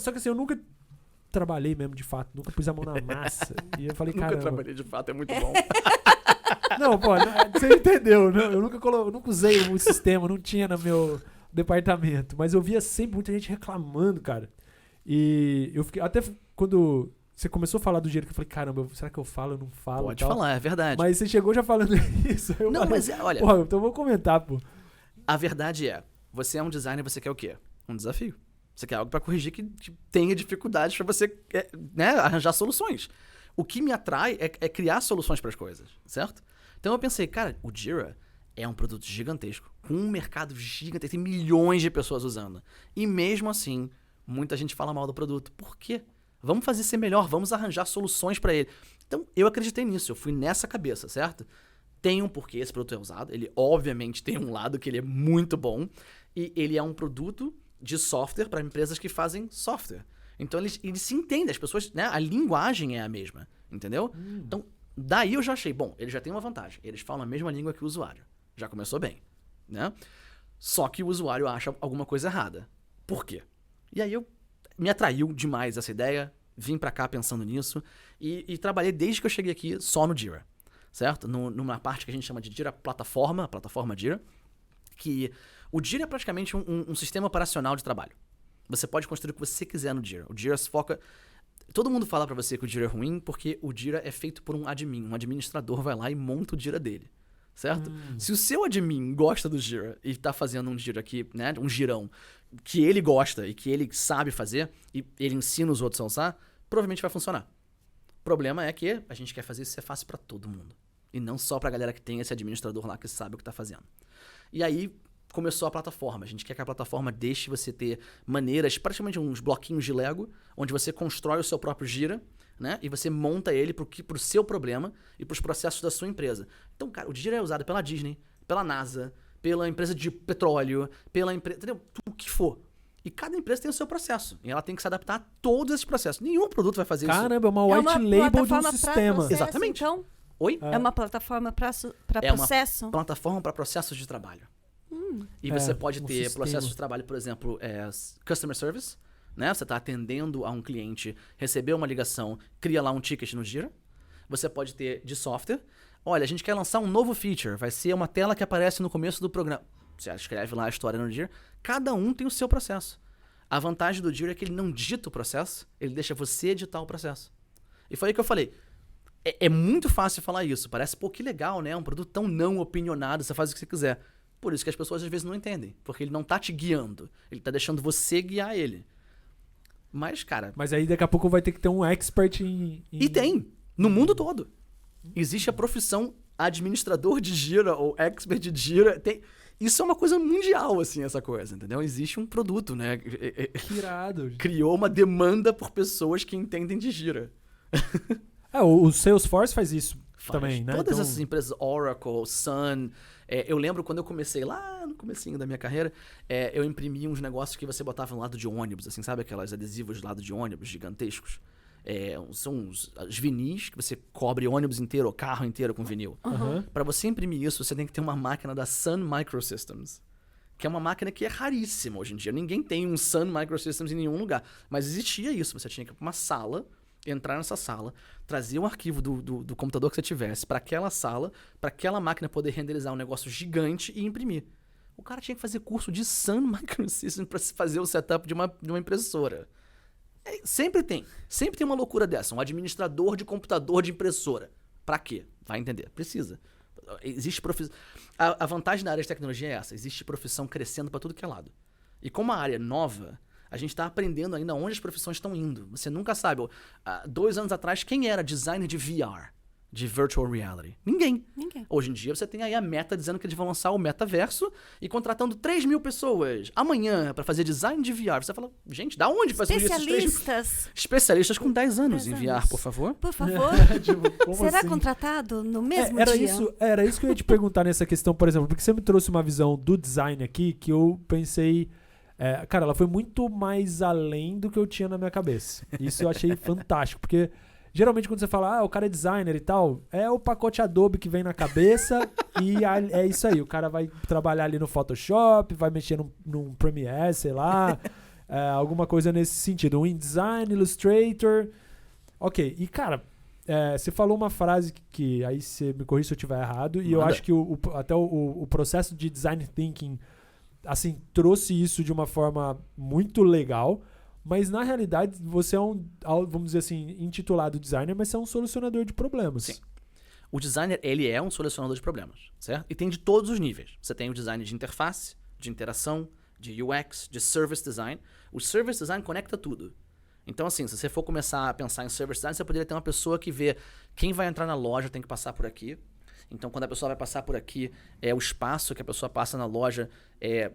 Speaker 1: trabalhei mesmo, de fato. Nunca pus a mão na massa. E eu falei,
Speaker 3: Nunca
Speaker 1: caramba.
Speaker 3: trabalhei de fato, é muito bom.
Speaker 1: Não, você entendeu. Não, eu nunca usei o sistema, não tinha no meu departamento. Mas eu via sempre muita gente reclamando, cara. E eu fiquei... Até quando você começou a falar do jeito que eu falei, caramba, será que eu falo ou não falo?
Speaker 3: Pode falar, é verdade.
Speaker 1: Mas você chegou já falando isso. Eu
Speaker 3: Não,
Speaker 1: falei,
Speaker 3: mas olha...
Speaker 1: Porra, então eu vou comentar, pô.
Speaker 3: A verdade é, você é um designer, você quer o quê? Um desafio. Você quer algo pra corrigir que tenha dificuldades pra você arranjar soluções. O que me atrai é criar soluções pras coisas, certo? Então eu pensei, cara, o Jira é um produto gigantesco, com um mercado gigantesco, tem milhões de pessoas usando. E mesmo assim, muita gente fala mal do produto. Por quê? Vamos fazer ser melhor, vamos arranjar soluções pra ele. Então eu acreditei nisso, eu fui nessa cabeça, certo? Tem um porquê esse produto é usado, ele obviamente tem um lado que ele é muito bom, e ele é um produto de software para empresas que fazem software. Então eles se entendem, as pessoas, né? A linguagem é a mesma, entendeu? Então, daí eu já achei, bom, ele já tem uma vantagem, eles falam a mesma língua que o usuário. Já começou bem, né? Só que o usuário acha alguma coisa errada. Por quê? E aí me atraiu demais essa ideia, vim pra cá pensando nisso, e trabalhei desde que eu cheguei aqui só no Jira, certo? Numa parte que a gente chama de Jira Plataforma, a plataforma Jira, que o Jira é praticamente um sistema operacional de trabalho. Você pode construir o que você quiser no Jira. O Jira se foca... Todo mundo fala pra você que o Jira é ruim porque o Jira é feito por um admin. Um administrador vai lá e monta o Jira dele, certo? Se o seu admin gosta do Jira e tá fazendo um Jira aqui, né, um girão, que ele gosta e que ele sabe fazer, e ele ensina os outros a usar, provavelmente vai funcionar. O problema é que a gente quer fazer isso ser fácil pra todo mundo. E não só pra galera que tem esse administrador lá que sabe o que tá fazendo. E aí começou a plataforma. A gente quer que a plataforma deixe você ter maneiras, praticamente uns bloquinhos de Lego, onde você constrói o seu próprio Jira, né? E você monta ele pro seu problema e pros processos da sua empresa. Então, cara, o Jira é usado pela Disney, pela NASA, pela empresa de petróleo, pela empresa... Entendeu? O que for. E cada empresa tem o seu processo. E ela tem que se adaptar a todos esses processos. Nenhum produto vai fazer isso.
Speaker 1: Caramba, é uma white label de um
Speaker 2: plataforma pra
Speaker 1: sistema.
Speaker 2: processo,
Speaker 3: Exatamente.
Speaker 2: Então,
Speaker 3: Oi?
Speaker 2: é uma plataforma para
Speaker 3: É uma
Speaker 2: processo?
Speaker 3: plataforma para processos de trabalho. E você pode
Speaker 1: um
Speaker 3: ter
Speaker 1: sistema.
Speaker 3: processos de trabalho, por exemplo, customer service, né? Você está atendendo a um cliente, recebeu uma ligação, cria lá um ticket no Jira. Você pode ter de software. Olha, a gente quer lançar um novo feature, vai ser uma tela que aparece no começo do programa. Você escreve lá a história no Jira. Cada um tem o seu processo. A vantagem do Jira é que ele não dita o processo, ele deixa você editar o processo. E foi aí que eu falei, é muito fácil falar isso, parece, pô, que legal, né? Um produto tão não opinionado, você faz o que você quiser. Por isso que as pessoas às vezes não entendem, porque ele não tá te guiando, ele tá deixando você guiar ele. Mas, cara...
Speaker 1: Mas aí daqui a pouco vai ter que ter um expert em...
Speaker 3: E tem, no mundo todo. Existe a profissão administrador de Jira ou expert de Jira, tem... Isso é uma coisa mundial, assim, essa coisa, entendeu? Existe um produto, né?
Speaker 1: Que irado.
Speaker 3: Criou uma demanda por pessoas que entendem de Jira.
Speaker 1: O Salesforce faz isso também, né?
Speaker 3: Todas
Speaker 1: Então,
Speaker 3: essas empresas, Oracle, Sun... eu lembro quando eu comecei lá no comecinho da minha carreira, eu imprimia uns negócios que você botava no lado de ônibus, assim, sabe? Aquelas adesivos do lado de ônibus gigantescos. São os vinis que você cobre ônibus inteiro ou carro inteiro com vinil.
Speaker 1: Uhum.
Speaker 3: Para você imprimir isso, você tem que ter uma máquina da Sun Microsystems, que é uma máquina que é raríssima hoje em dia. Ninguém tem um Sun Microsystems em nenhum lugar. Mas existia isso. Você tinha que ir pra uma sala entrar nessa sala, trazer um arquivo do computador que você tivesse para aquela sala, para aquela máquina poder renderizar um negócio gigante e imprimir. O cara tinha que fazer curso de Sun Microsystems para fazer o setup de uma impressora. Sempre tem uma loucura dessa, um administrador de computador de impressora. Pra quê? Vai entender. Precisa. Existe profissão. A vantagem da área de tecnologia é essa. Existe profissão crescendo pra tudo que é lado. E como a área é nova, a gente tá aprendendo ainda onde as profissões estão indo. Você nunca sabe. 2 anos atrás, quem era designer de VR? De Virtual Reality? Ninguém. Hoje em dia, você tem aí a Meta dizendo que eles vão lançar o metaverso e contratando 3 mil pessoas amanhã pra fazer design de VR. Você fala, gente, da onde vai surgir esses 3 mil? Especialistas com 10 anos em VR, por favor.
Speaker 2: Por favor.
Speaker 1: Tipo,
Speaker 2: Será
Speaker 1: assim?
Speaker 2: contratado no mesmo
Speaker 1: era
Speaker 2: dia?
Speaker 1: Era isso que eu ia te perguntar nessa questão, por exemplo, porque você me trouxe uma visão do design aqui que eu pensei... cara, ela foi muito mais além do que eu tinha na minha cabeça. Isso eu achei fantástico, porque... Geralmente quando você fala, o cara é designer e tal, é o pacote Adobe que vem na cabeça e é isso aí. O cara vai trabalhar ali no Photoshop, vai mexer num Premiere, sei lá, alguma coisa nesse sentido. Um InDesign, Illustrator. Ok, e cara, você falou uma frase que aí você me corrija se eu estiver errado, e eu acho que até o processo de design thinking assim, trouxe isso de uma forma muito legal. Mas, na realidade, você é vamos dizer assim, intitulado designer, mas você é um solucionador de problemas.
Speaker 3: Sim. O designer, ele é um solucionador de problemas, certo? E tem de todos os níveis. Você tem o design de interface, de interação, de UX, de service design. O service design conecta tudo. Então, assim, se você for começar a pensar em service design, você poderia ter uma pessoa que vê quem vai entrar na loja tem que passar por aqui. Então, quando a pessoa vai passar por aqui, o espaço que a pessoa passa na loja,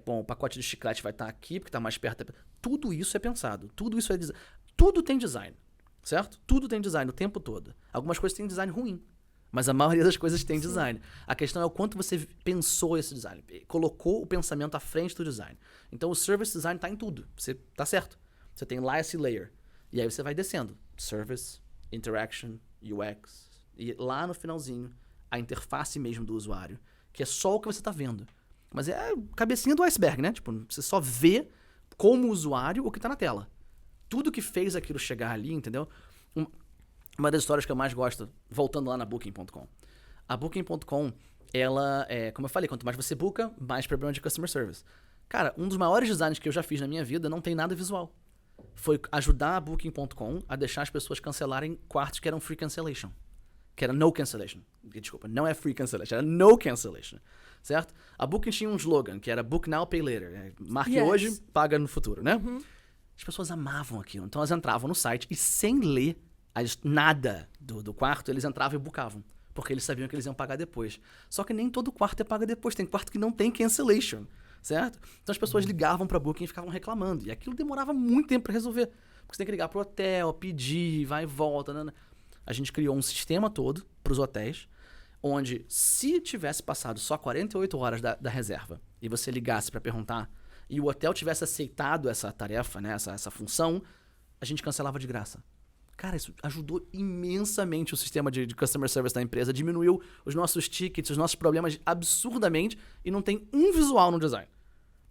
Speaker 3: o pacote de chiclete vai estar aqui, porque está mais perto. Tudo isso é pensado. Tudo isso é design. Tudo tem design, certo? Tudo tem design o tempo todo. Algumas coisas têm design ruim, mas a maioria das coisas tem design. A questão é o quanto você pensou esse design, colocou o pensamento à frente do design. Então, o service design está em tudo. Você tá certo. Você tem lá esse layer. E aí você vai descendo. Service, interaction, UX. E lá no finalzinho, a interface mesmo do usuário, que é só o que você está vendo. Mas é a cabecinha do iceberg, né? Tipo, você só vê como usuário o que está na tela. Tudo que fez aquilo chegar ali, entendeu? Uma das histórias que eu mais gosto, voltando lá na Booking.com. A Booking.com, ela, como eu falei, quanto mais você booka, mais problema de customer service. Cara, um dos maiores designs que eu já fiz na minha vida não tem nada visual. Foi ajudar a Booking.com a deixar as pessoas cancelarem quartos que eram free cancellation. Que era no cancellation. Desculpa, não é free cancellation, era no cancellation. Certo? A Booking tinha um slogan, que era Book Now, Pay Later. Marque hoje, paga no futuro, né?
Speaker 2: Uhum.
Speaker 3: As pessoas amavam aquilo. Então elas entravam no site e sem ler nada do quarto, eles entravam e bookavam. Porque eles sabiam que eles iam pagar depois. Só que nem todo quarto é paga depois. Tem quarto que não tem cancellation. Certo? Então as pessoas ligavam pra Booking e ficavam reclamando. E aquilo demorava muito tempo pra resolver. Porque você tem que ligar pro hotel, pedir, vai e volta. Né? A gente criou um sistema todo pros hotéis, onde se tivesse passado só 48 horas da reserva e você ligasse pra perguntar e o hotel tivesse aceitado essa tarefa, né, essa função, a gente cancelava de graça. Cara, isso ajudou imensamente o sistema de customer service da empresa, diminuiu os nossos tickets, os nossos problemas absurdamente e não tem um visual no design.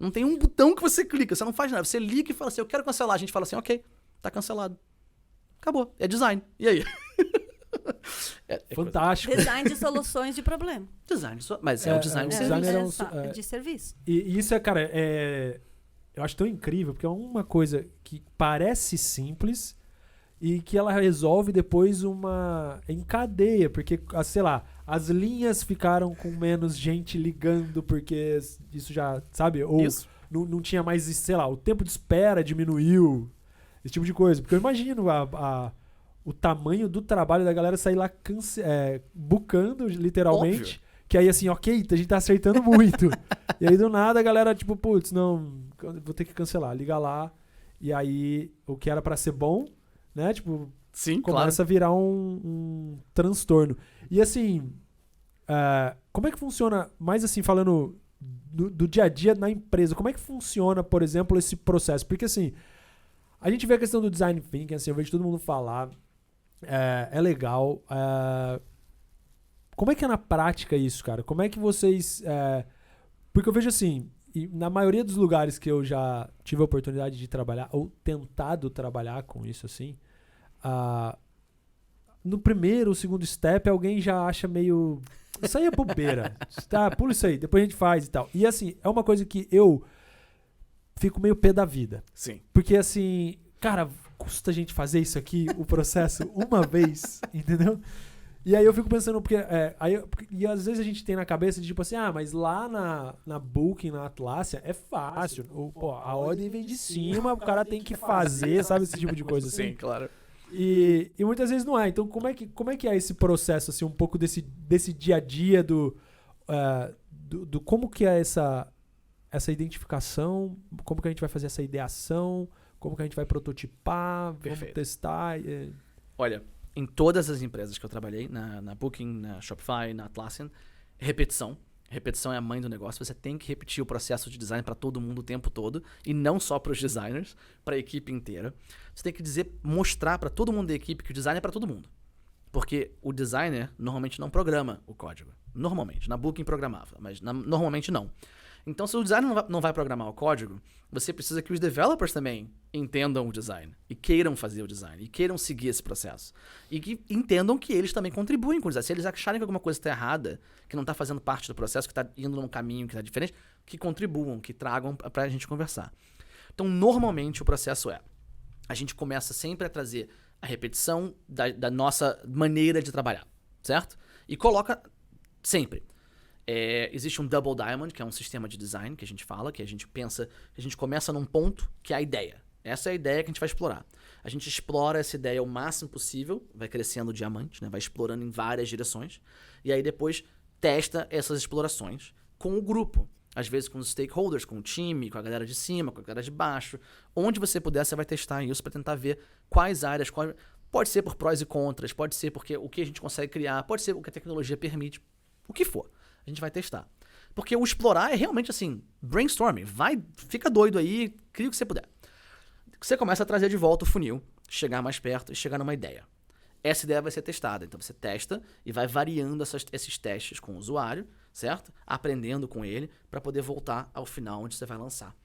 Speaker 3: Não tem um botão que você clica, você não faz nada. Você liga e fala assim, eu quero cancelar. A gente fala assim, ok, tá cancelado. Acabou, é design. E aí?
Speaker 1: Fantástico.
Speaker 2: Design de soluções de problema.
Speaker 3: Design, mas é o design
Speaker 2: de serviço.
Speaker 1: E isso cara, eu acho tão incrível, porque é uma coisa que parece simples e que ela resolve depois em cadeia, porque, sei lá, as linhas ficaram com menos gente ligando, porque isso já, sabe? Ou não tinha mais, sei lá, o tempo de espera diminuiu, esse tipo de coisa. Porque eu imagino o tamanho do trabalho da galera sair lá bucando, literalmente. Óbvio. Que aí, assim, ok, a gente tá acertando muito. E aí, do nada, a galera, tipo, putz, não, vou ter que cancelar. Liga lá. E aí, o que era pra ser bom, né? Tipo,
Speaker 3: sim,
Speaker 1: começa a virar um transtorno. E, assim, como é que funciona, mais assim, falando do dia a dia na empresa, como é que funciona, por exemplo, esse processo? Porque, assim, a gente vê a questão do design thinking, assim, eu vejo todo mundo falar, é legal. Como é que é na prática isso, cara? Como é que vocês... porque eu vejo assim, na maioria dos lugares que eu já tive a oportunidade de trabalhar, ou tentado trabalhar com isso, assim, no primeiro ou segundo step, alguém já acha meio... Isso aí é bobeira. Tá, pula isso aí, depois a gente faz e tal. E assim, é uma coisa que eu fico meio pé da vida.
Speaker 3: Sim.
Speaker 1: Porque assim, cara, custa a gente fazer isso aqui, o processo, uma vez, entendeu? E aí eu fico pensando, porque e às vezes a gente tem na cabeça de tipo assim, mas lá na Booking, na Atlassian, é fácil. Pô, a ordem vem de cima, o cara tem que fazer, sabe? Esse tipo de coisa assim.
Speaker 3: Sim, claro.
Speaker 1: E muitas vezes não é. Então, como é que é esse processo, assim, um pouco desse dia a dia do como que é essa identificação, como que a gente vai fazer essa ideação, como que a gente vai prototipar,
Speaker 3: Perfeito.
Speaker 1: vamos testar.
Speaker 3: Olha, em todas as empresas que eu trabalhei, na Booking, na Shopify, na Atlassian, repetição. Repetição é a mãe do negócio. Você tem que repetir o processo de design para todo mundo o tempo todo, e não só para os designers, para a equipe inteira. Você tem que mostrar para todo mundo da equipe que o design é para todo mundo. Porque o designer normalmente não programa o código. Normalmente. Na Booking programava, mas normalmente não. Então, se o designer não vai programar o código, você precisa que os developers também entendam o design e queiram fazer o design, e queiram seguir esse processo. E que entendam que eles também contribuem com o design. Se eles acharem que alguma coisa está errada, que não está fazendo parte do processo, que está indo num caminho que está diferente, que contribuam, que tragam para a gente conversar. Então, normalmente, o processo a gente começa sempre a trazer a repetição da nossa maneira de trabalhar, certo? E coloca sempre... existe um Double Diamond, que é um sistema de design que a gente fala, que a gente pensa, que a gente começa num ponto, que é a ideia. Essa é a ideia que a gente vai explorar. A gente explora essa ideia o máximo possível, vai crescendo o diamante, né? Vai explorando em várias direções, e aí depois testa essas explorações com o grupo. Às vezes com os stakeholders, com o time, com a galera de cima, com a galera de baixo. Onde você puder, você vai testar isso para tentar ver quais áreas, pode ser por prós e contras, pode ser porque o que a gente consegue criar, pode ser o que a tecnologia permite, o que for. A gente vai testar. Porque o explorar é realmente assim, brainstorming. Fica doido aí, cria o que você puder. Você começa a trazer de volta o funil, chegar mais perto e chegar numa ideia. Essa ideia vai ser testada. Então você testa e vai variando esses testes com o usuário, certo? Aprendendo com ele para poder voltar ao final onde você vai lançar.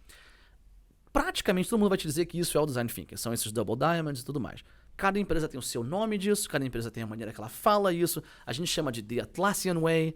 Speaker 3: Praticamente todo mundo vai te dizer que isso é o Design Thinking. São esses Double Diamonds e tudo mais. Cada empresa tem o seu nome disso, cada empresa tem a maneira que ela fala isso. A gente chama de The Atlassian Way.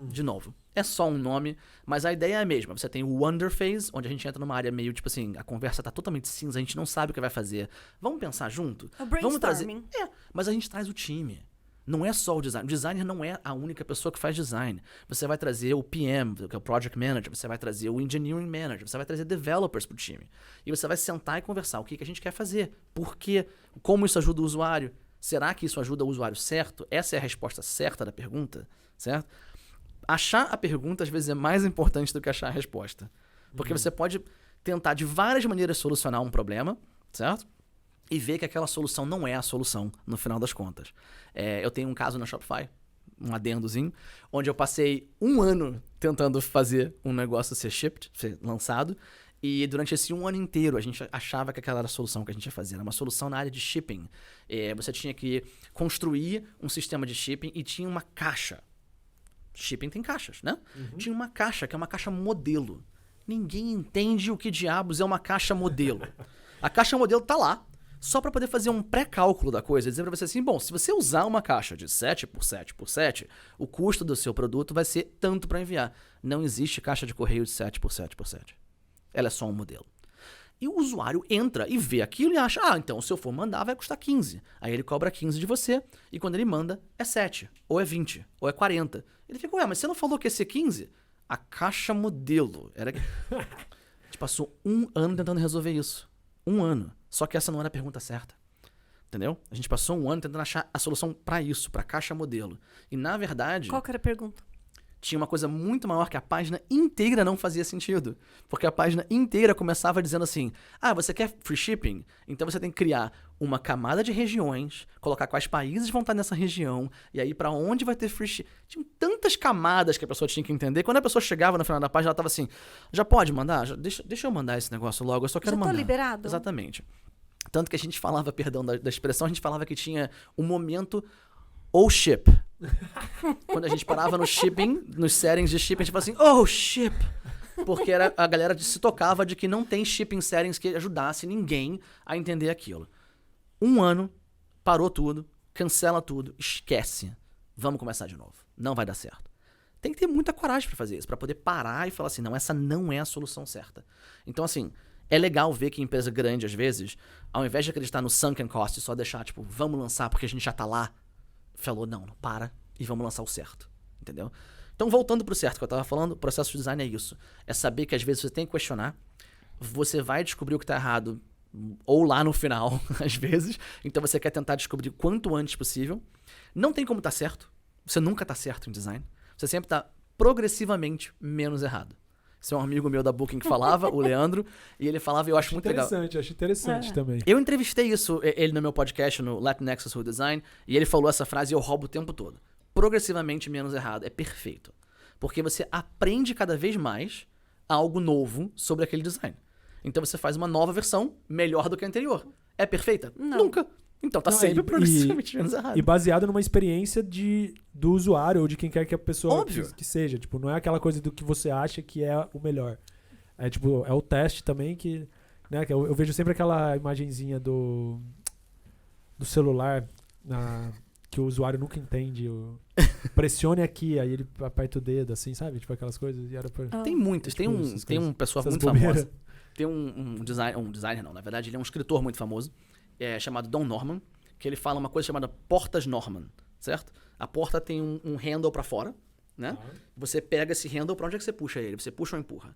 Speaker 3: De novo, é só um nome, mas a ideia é a mesma. Você tem o Wonder Phase, onde a gente entra numa área meio tipo assim, a conversa tá totalmente cinza, a gente não sabe o que vai fazer. Vamos pensar junto?
Speaker 2: O
Speaker 3: Vamos trazer.
Speaker 2: brainstorming.
Speaker 3: Mas a gente traz o time. Não é só o design. O designer não é a única pessoa que faz design. Você vai trazer o PM, que é o Project Manager, você vai trazer o Engineering Manager, você vai trazer developers pro time. E você vai sentar e conversar o que a gente quer fazer, por quê, como isso ajuda o usuário. Será que isso ajuda o usuário certo? Essa é a resposta certa da pergunta, certo? Achar a pergunta, às vezes, é mais importante do que achar a resposta. Porque você pode tentar, de várias maneiras, solucionar um problema, certo? E ver que aquela solução não é a solução, no final das contas. Eu tenho um caso na Shopify, um adendozinho, onde eu passei 1 ano tentando fazer um negócio ser shipped, ser lançado, e durante esse 1 ano inteiro a gente achava que aquela era a solução que a gente ia fazer. Era uma solução na área de shipping. Você tinha que construir um sistema de shipping e tinha uma caixa. Shipping tem caixas, né? Tinha uma caixa, que é uma caixa modelo. Ninguém entende o que diabos é uma caixa modelo. A caixa modelo tá lá, só para poder fazer um pré-cálculo da coisa. Dizer pra você assim, bom, se você usar uma caixa de 7x7x7, o custo do seu produto vai ser tanto para enviar. Não existe caixa de correio de 7x7x7. Ela é só um modelo. E o usuário entra e vê aquilo e acha, então se eu for mandar vai custar 15. Aí ele cobra 15 de você e quando ele manda é 7, ou é 20, ou é 40. Ele fica, mas você não falou que ia ser 15? A caixa modelo. A gente passou 1 ano tentando resolver isso. 1 ano. Só que essa não era a pergunta certa. Entendeu? A gente passou 1 ano tentando achar a solução para isso, para caixa modelo. E na verdade...
Speaker 2: Qual que era a pergunta?
Speaker 3: Tinha uma coisa muito maior que a página inteira não fazia sentido. Porque a página inteira começava dizendo assim, você quer free shipping? Então você tem que criar uma camada de regiões, colocar quais países vão estar nessa região, e aí pra onde vai ter free shipping. Tinha tantas camadas que a pessoa tinha que entender. Quando a pessoa chegava no final da página, ela tava assim, já pode mandar? Deixa eu mandar esse negócio logo, eu só quero mandar.
Speaker 2: Já tô liberado?
Speaker 3: Exatamente. Tanto que a gente falava, perdão da expressão, a gente falava que tinha um momento ou ship. Quando a gente parava no shipping, nos settings de shipping, a gente falava assim, ship. Porque a galera se tocava de que não tem shipping settings que ajudasse ninguém a entender aquilo. 1 ano, parou tudo, cancela tudo, esquece. Vamos começar de novo. Não vai dar certo. Tem que ter muita coragem pra fazer isso, pra poder parar e falar assim, não, essa não é a solução certa. Então, assim, é legal ver que empresa grande, às vezes, ao invés de acreditar no sunken cost e só deixar, tipo, vamos lançar porque a gente já tá lá, falou, não, para e vamos lançar o certo. Entendeu? Então, voltando pro certo que eu tava falando, o processo de design é isso. É saber que às vezes você tem que questionar, você vai descobrir o que tá errado, ou lá no final, às vezes. Então você quer tentar descobrir quanto antes possível. Não tem como tá certo. Você nunca tá certo em design. Você sempre tá progressivamente menos errado. Esse é um amigo meu da Booking que falava, o Leandro, e ele falava, e eu acho muito legal.
Speaker 1: Acho interessante também.
Speaker 3: Eu entrevistei ele no meu podcast, no Latin Nexus with Design, e ele falou essa frase e eu roubo o tempo todo. Progressivamente menos errado. É perfeito. Porque você aprende cada vez mais algo novo sobre aquele design. Então você faz uma nova versão melhor do que a anterior. É perfeita?
Speaker 2: Não.
Speaker 3: Nunca. Então tá sempre progressivamente menos errado.
Speaker 1: E baseado numa experiência do usuário ou de quem quer que a pessoa que seja. Tipo, não é aquela coisa do que você acha que é o melhor. É tipo, é o teste também que... Né, que eu vejo sempre aquela imagenzinha do celular que o usuário nunca entende. Pressione aqui, aí ele aperta o dedo, assim, sabe? Tipo aquelas coisas. E era pra,
Speaker 3: Tem muitas.
Speaker 1: tipo,
Speaker 3: Tem um pessoal muito famoso. Tem um designer, não, na verdade ele é um escritor muito famoso, chamado Don Norman, que ele fala uma coisa chamada portas Norman, certo? A porta tem um handle pra fora, né? Você pega esse handle, pra onde é que você puxa ele? Você puxa ou empurra?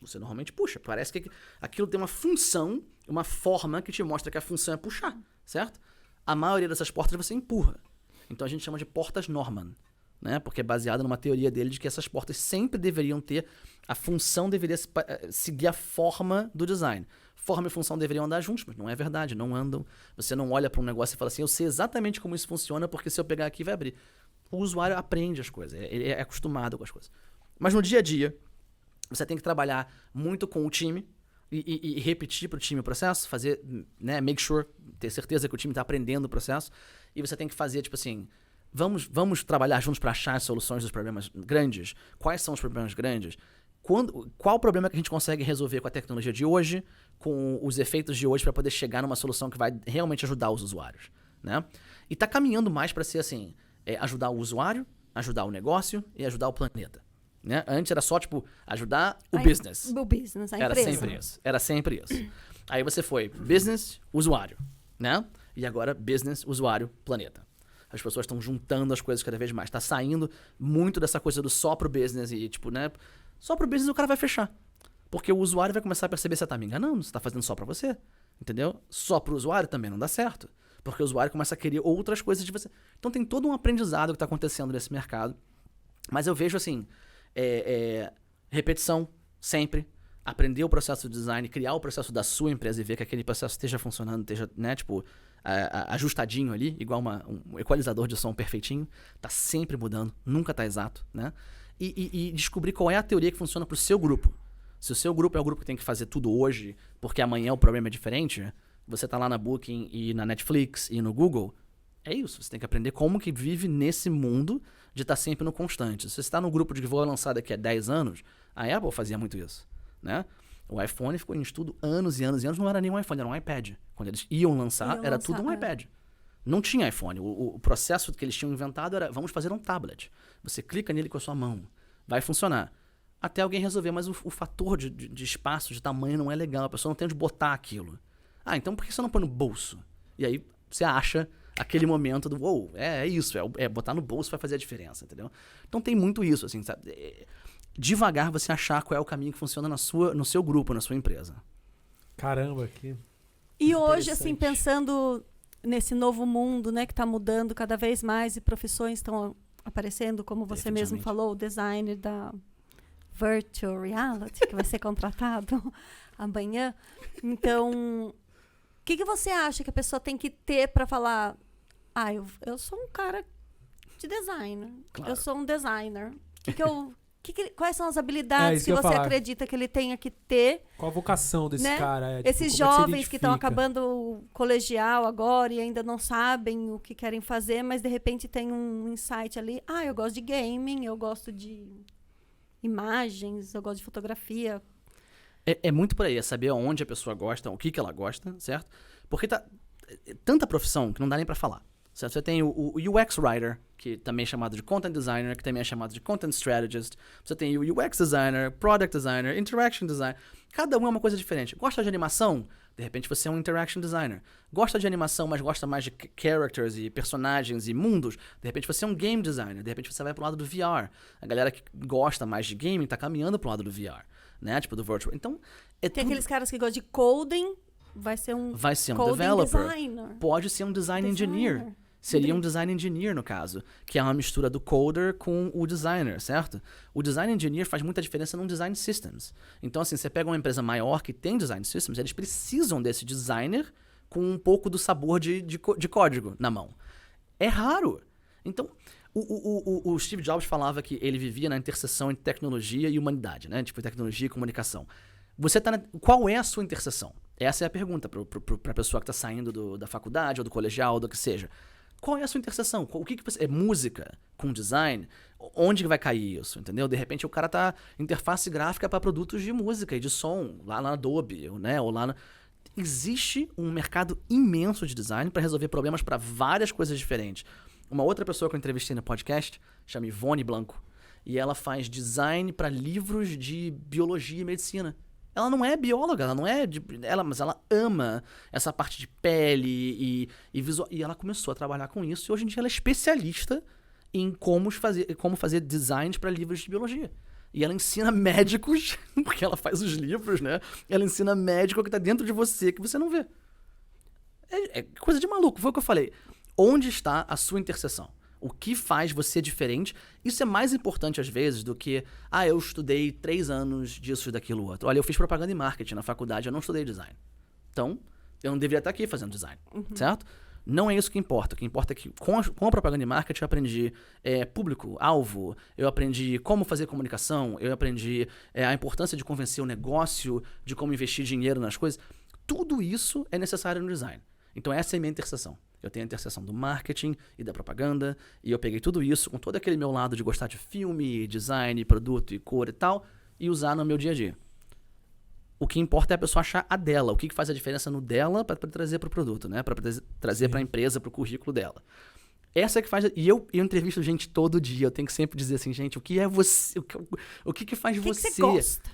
Speaker 3: Você normalmente puxa. Parece que aquilo tem uma função, uma forma que te mostra que a função é puxar, certo? A maioria dessas portas você empurra. Então a gente chama de portas Norman, né? Porque é baseado numa teoria dele de que essas portas sempre deveriam ter... A função deveria seguir a forma do design. Forma e função deveriam andar juntos, mas não é verdade, não andam. Você não olha para um negócio e fala assim, eu sei exatamente como isso funciona, porque se eu pegar aqui vai abrir. O usuário aprende as coisas, ele é acostumado com as coisas. Mas no dia a dia, você tem que trabalhar muito com o time e repetir para o time o processo, fazer, né, make sure, ter certeza que o time está aprendendo o processo. E você tem que fazer, tipo assim, vamos trabalhar juntos para achar as soluções dos problemas grandes. Quais são os problemas grandes? Qual o problema que a gente consegue resolver com a tecnologia de hoje, com os efeitos de hoje, para poder chegar numa solução que vai realmente ajudar os usuários, né? E tá caminhando mais para ser assim, ajudar o usuário, ajudar o negócio e ajudar o planeta, né? Antes era só, tipo, ajudar o business.
Speaker 2: O business, a empresa.
Speaker 3: Era sempre isso. Aí você foi business, usuário, né? E agora business, usuário, planeta. As pessoas estão juntando as coisas cada vez mais. Tá saindo muito dessa coisa do só pro business e, tipo, né? Só pro business o cara vai fechar. Porque o usuário vai começar a perceber se você tá me enganando, se tá fazendo só pra você. Entendeu? Só pro usuário também não dá certo. Porque o usuário começa a querer outras coisas de você. Então tem todo um aprendizado que tá acontecendo nesse mercado. Mas eu vejo assim, repetição, sempre. Aprender o processo de design, criar o processo da sua empresa e ver que aquele processo esteja funcionando, esteja, né, tipo, ajustadinho ali, igual um equalizador de som perfeitinho. Tá sempre mudando, nunca tá exato, né? E descobrir qual é a teoria que funciona pro seu grupo. Se o seu grupo é o grupo que tem que fazer tudo hoje, porque amanhã o problema é diferente, você tá lá na Booking e na Netflix e no Google, é isso. Você tem que aprender como que vive nesse mundo de estar sempre no constante. Se você está no grupo de que vou lançar daqui a 10 anos, a Apple fazia muito isso, né? O iPhone ficou em estudo anos e anos e anos, não era nem um iPhone, era um iPad. Quando eles iam lançar, era tudo um iPad. Não tinha iPhone. O processo que eles tinham inventado era, vamos fazer um tablet. Você clica nele com a sua mão. Vai funcionar. Até alguém resolver, mas o fator de espaço, de tamanho não é legal. A pessoa não tem onde botar aquilo. Ah, então por que você não põe no bolso? E aí você acha aquele momento do, uou, é isso. Botar no bolso vai fazer a diferença, entendeu? Então tem muito isso, assim, sabe? Devagar você achar qual é o caminho que funciona no seu grupo, na sua empresa.
Speaker 1: Caramba, que
Speaker 2: E hoje, assim, pensando nesse novo mundo, né, que está mudando cada vez mais e profissões estão aparecendo, como você mesmo falou, o designer da Virtual Reality, que vai ser contratado amanhã. Então, o que você acha que a pessoa tem que ter para falar, eu sou um cara de design,
Speaker 3: claro.
Speaker 2: Eu sou um designer. Quais são as habilidades que você acredita que ele tenha que ter?
Speaker 1: Qual a vocação desse cara?
Speaker 2: Esses jovens que estão acabando o colegial agora e ainda não sabem o que querem fazer, mas de repente tem um insight ali. Eu gosto de gaming, eu gosto de imagens, eu gosto de fotografia.
Speaker 3: É muito por aí, é saber onde a pessoa gosta, o que ela gosta, certo? Porque tá tanta profissão que não dá nem pra falar. Certo? Você tem o UX Writer, que também é chamado de Content Designer, que também é chamado de Content Strategist. Você tem o UX Designer, Product Designer, Interaction Designer. Cada um é uma coisa diferente. Gosta de animação? De repente você é um Interaction Designer. Gosta de animação, mas gosta mais de characters e personagens e mundos? De repente você é um Game Designer. De repente você vai pro lado do VR. A galera que gosta mais de gaming tá caminhando pro lado do VR, né? Tipo do virtual. Então,
Speaker 2: tem aqueles caras que gostam de coding, vai ser um
Speaker 3: developer.
Speaker 2: Designer.
Speaker 3: Pode ser um design engineer. Seria um design engineer, no caso, que é uma mistura do coder com o designer, certo? O design engineer faz muita diferença num design systems. Então, assim, você pega uma empresa maior que tem design systems, eles precisam desse designer com um pouco do sabor de código na mão. É raro. Então, o Steve Jobs falava que ele vivia na interseção entre tecnologia e humanidade, né? Tipo, tecnologia e comunicação. Qual é a sua interseção? Essa é a pergunta para a pessoa que está saindo da faculdade ou do colegial, do que seja. Qual é a sua interseção? O que você... É música com design? Onde vai cair isso, entendeu? De repente o cara tá interface gráfica para produtos de música e de som, lá na Adobe, né? Ou lá Existe um mercado imenso de design para resolver problemas para várias coisas diferentes. Uma outra pessoa que eu entrevistei no podcast chama Ivone Blanco. E ela faz design para livros de biologia e medicina. Ela não é bióloga, ela não é... mas ela ama essa parte de pele e visual. E ela começou a trabalhar com isso. E hoje em dia ela é especialista em como fazer designs para livros de biologia. E ela ensina médicos, porque ela faz os livros, né? Ela ensina médico que tá dentro de você, que você não vê. É coisa de maluco, foi o que eu falei. Onde está a sua interseção? O que faz você diferente? Isso é mais importante às vezes do que eu estudei 3 anos disso, daquilo, outro. Olha, eu fiz propaganda e marketing na faculdade, eu não estudei design. Então, eu não deveria estar aqui fazendo design, certo? Não é isso que importa. O que importa é que com a propaganda e marketing eu aprendi público, alvo, eu aprendi como fazer comunicação, eu aprendi a importância de convencer o negócio, de como investir dinheiro nas coisas. Tudo isso é necessário no design. Então essa é a minha interseção. Eu tenho a interseção do marketing e da propaganda, e eu peguei tudo isso com todo aquele meu lado de gostar de filme, design, produto e cor e tal, e usar no meu dia a dia. O que importa é a pessoa achar a dela, o que faz a diferença no dela para trazer para o produto, né? Para trazer para a empresa, para o currículo dela. Essa é que faz... E eu entrevisto gente todo dia, eu tenho que sempre dizer assim, gente, o que é você? O que faz você?
Speaker 2: O que você gosta?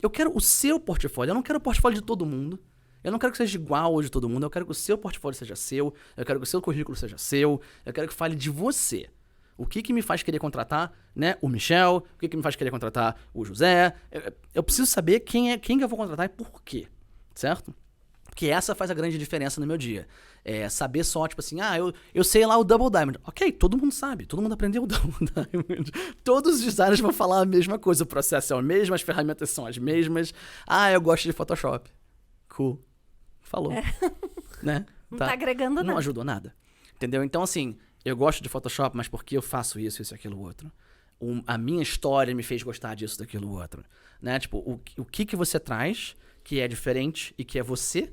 Speaker 3: Eu quero o seu portfólio, eu não quero o portfólio de todo mundo. Eu não quero que seja igual ao de todo mundo, eu quero que o seu portfólio seja seu, eu quero que o seu currículo seja seu, eu quero que fale de você. O que me faz querer contratar, né, o Michel, o que me faz querer contratar o José. Eu preciso saber quem que eu vou contratar e por quê, certo? Porque essa faz a grande diferença no meu dia. Saber só, tipo assim, eu sei lá o Double Diamond. Ok, todo mundo sabe, todo mundo aprendeu o Double Diamond. Todos os designers vão falar a mesma coisa, o processo é o mesmo, as ferramentas são as mesmas. Eu gosto de Photoshop. Cool. Falou. Né?
Speaker 2: Não tá agregando nada.
Speaker 3: Não ajudou nada. Entendeu? Então, assim, eu gosto de Photoshop, mas porque eu faço isso e aquilo outro. A minha história me fez gostar disso, daquilo outro. Né? Tipo, o que você traz que é diferente e que é você,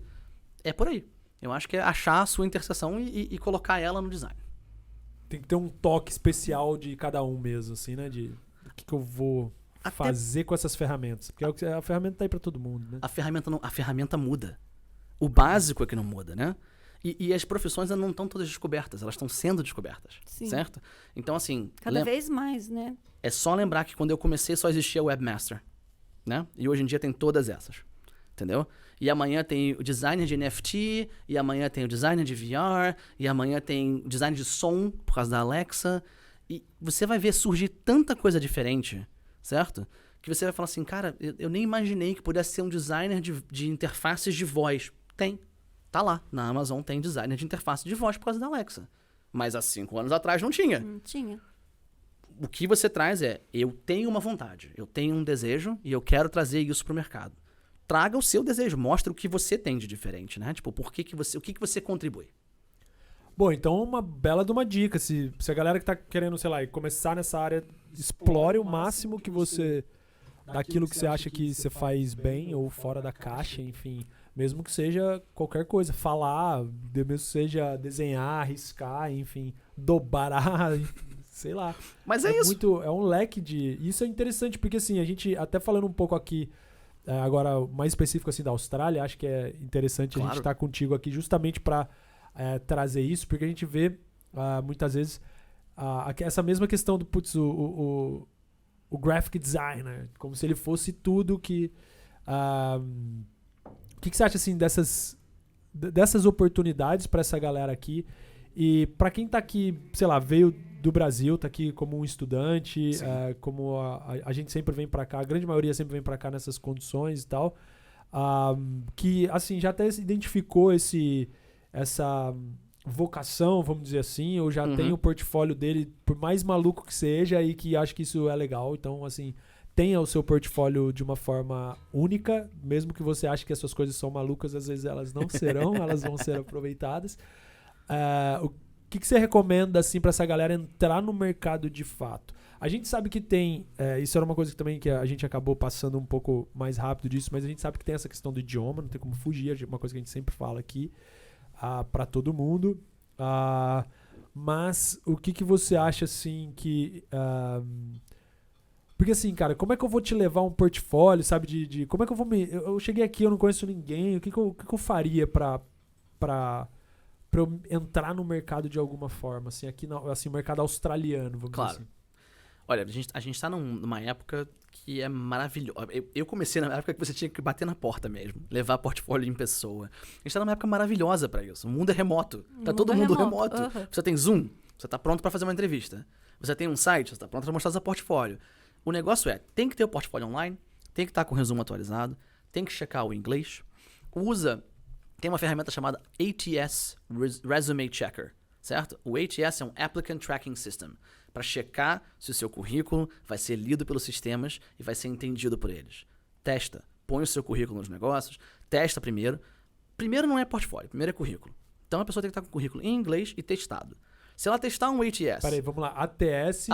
Speaker 3: é por aí. Eu acho que é achar a sua interseção e colocar ela no design.
Speaker 1: Tem que ter um toque especial de cada um mesmo, assim, né? De o que eu vou fazer com essas ferramentas. Porque a ferramenta tá aí pra todo mundo, né?
Speaker 3: A ferramenta muda. O básico é que não muda, né? E as profissões ainda não estão todas descobertas, elas estão sendo descobertas, certo? Então, assim...
Speaker 2: Cada vez mais, né?
Speaker 3: É só lembrar que quando eu comecei só existia o Webmaster, né? E hoje em dia tem todas essas, entendeu? E amanhã tem o designer de NFT, e amanhã tem o designer de VR, e amanhã tem o design de som, por causa da Alexa. E você vai ver surgir tanta coisa diferente, certo? Que você vai falar assim, cara, eu nem imaginei que pudesse ser um designer de interfaces de voz. Tem. Tá lá. Na Amazon tem designer de interface de voz por causa da Alexa. Mas há 5 anos atrás não tinha.
Speaker 2: Não tinha.
Speaker 3: O que você traz eu tenho uma vontade, eu tenho um desejo e eu quero trazer isso pro mercado. Traga o seu desejo, mostra o que você tem de diferente, né? Tipo, o que você contribui.
Speaker 1: Bom, então uma bela de uma dica. Se a galera que tá querendo, sei lá, começar nessa área, explore o máximo que você... daquilo que você acha que você faz bem ou fora da caixa, enfim... Mesmo que seja qualquer coisa, falar, mesmo que seja desenhar, riscar, enfim, dobrar, sei lá.
Speaker 3: Mas é isso.
Speaker 1: É um leque de... Isso é interessante, porque assim, a gente, até falando um pouco aqui, agora mais específico assim da Austrália, acho que é interessante a gente estar contigo aqui justamente para trazer isso, porque a gente vê muitas vezes, essa mesma questão do, putz, o graphic designer, como se ele fosse tudo que... O que você acha, assim, dessas oportunidades para essa galera aqui? E para quem tá aqui, sei lá, veio do Brasil, tá aqui como um estudante, como a gente sempre vem para cá, a grande maioria sempre vem para cá nessas condições e tal, que, assim, já até identificou essa vocação, vamos dizer assim, ou já tem o portfólio dele, por mais maluco que seja, e que acha que isso é legal. Então, assim, tenha o seu portfólio de uma forma única, mesmo que você ache que as suas coisas são malucas, às vezes elas não serão, elas vão ser aproveitadas. O que você recomenda, assim, para essa galera entrar no mercado de fato? A gente sabe que tem, isso era uma coisa que também que a gente acabou passando um pouco mais rápido disso, mas a gente sabe que tem essa questão do idioma, não tem como fugir, é uma coisa que a gente sempre fala aqui para todo mundo. Mas o que você acha, assim, que... Porque, assim, cara, como é que eu vou te levar um portfólio, sabe, como é que eu vou eu cheguei aqui, eu não conheço ninguém, o que eu faria pra eu entrar no mercado de alguma forma, assim, aqui assim, o mercado australiano, vamos dizer assim.
Speaker 3: Olha, a gente tá numa época que é maravilhosa. Eu comecei na época que você tinha que bater na porta mesmo, levar portfólio em pessoa. A gente tá numa época maravilhosa pra isso. O mundo é remoto. Tá todo mundo remoto. Você tem Zoom, você tá pronto pra fazer uma entrevista. Você tem um site, você tá pronto pra mostrar seu portfólio. O negócio tem que ter o portfólio online, tem que estar com o resumo atualizado, tem que checar o inglês. Tem uma ferramenta chamada ATS Resume Checker, certo? O ATS é um Applicant Tracking System, para checar se o seu currículo vai ser lido pelos sistemas e vai ser entendido por eles. Testa, põe o seu currículo nos negócios, testa primeiro. Primeiro não é portfólio, primeiro é currículo. Então a pessoa tem que estar com o currículo em inglês e testado. Se ela testar um ATS...
Speaker 1: Peraí, vamos lá, ATS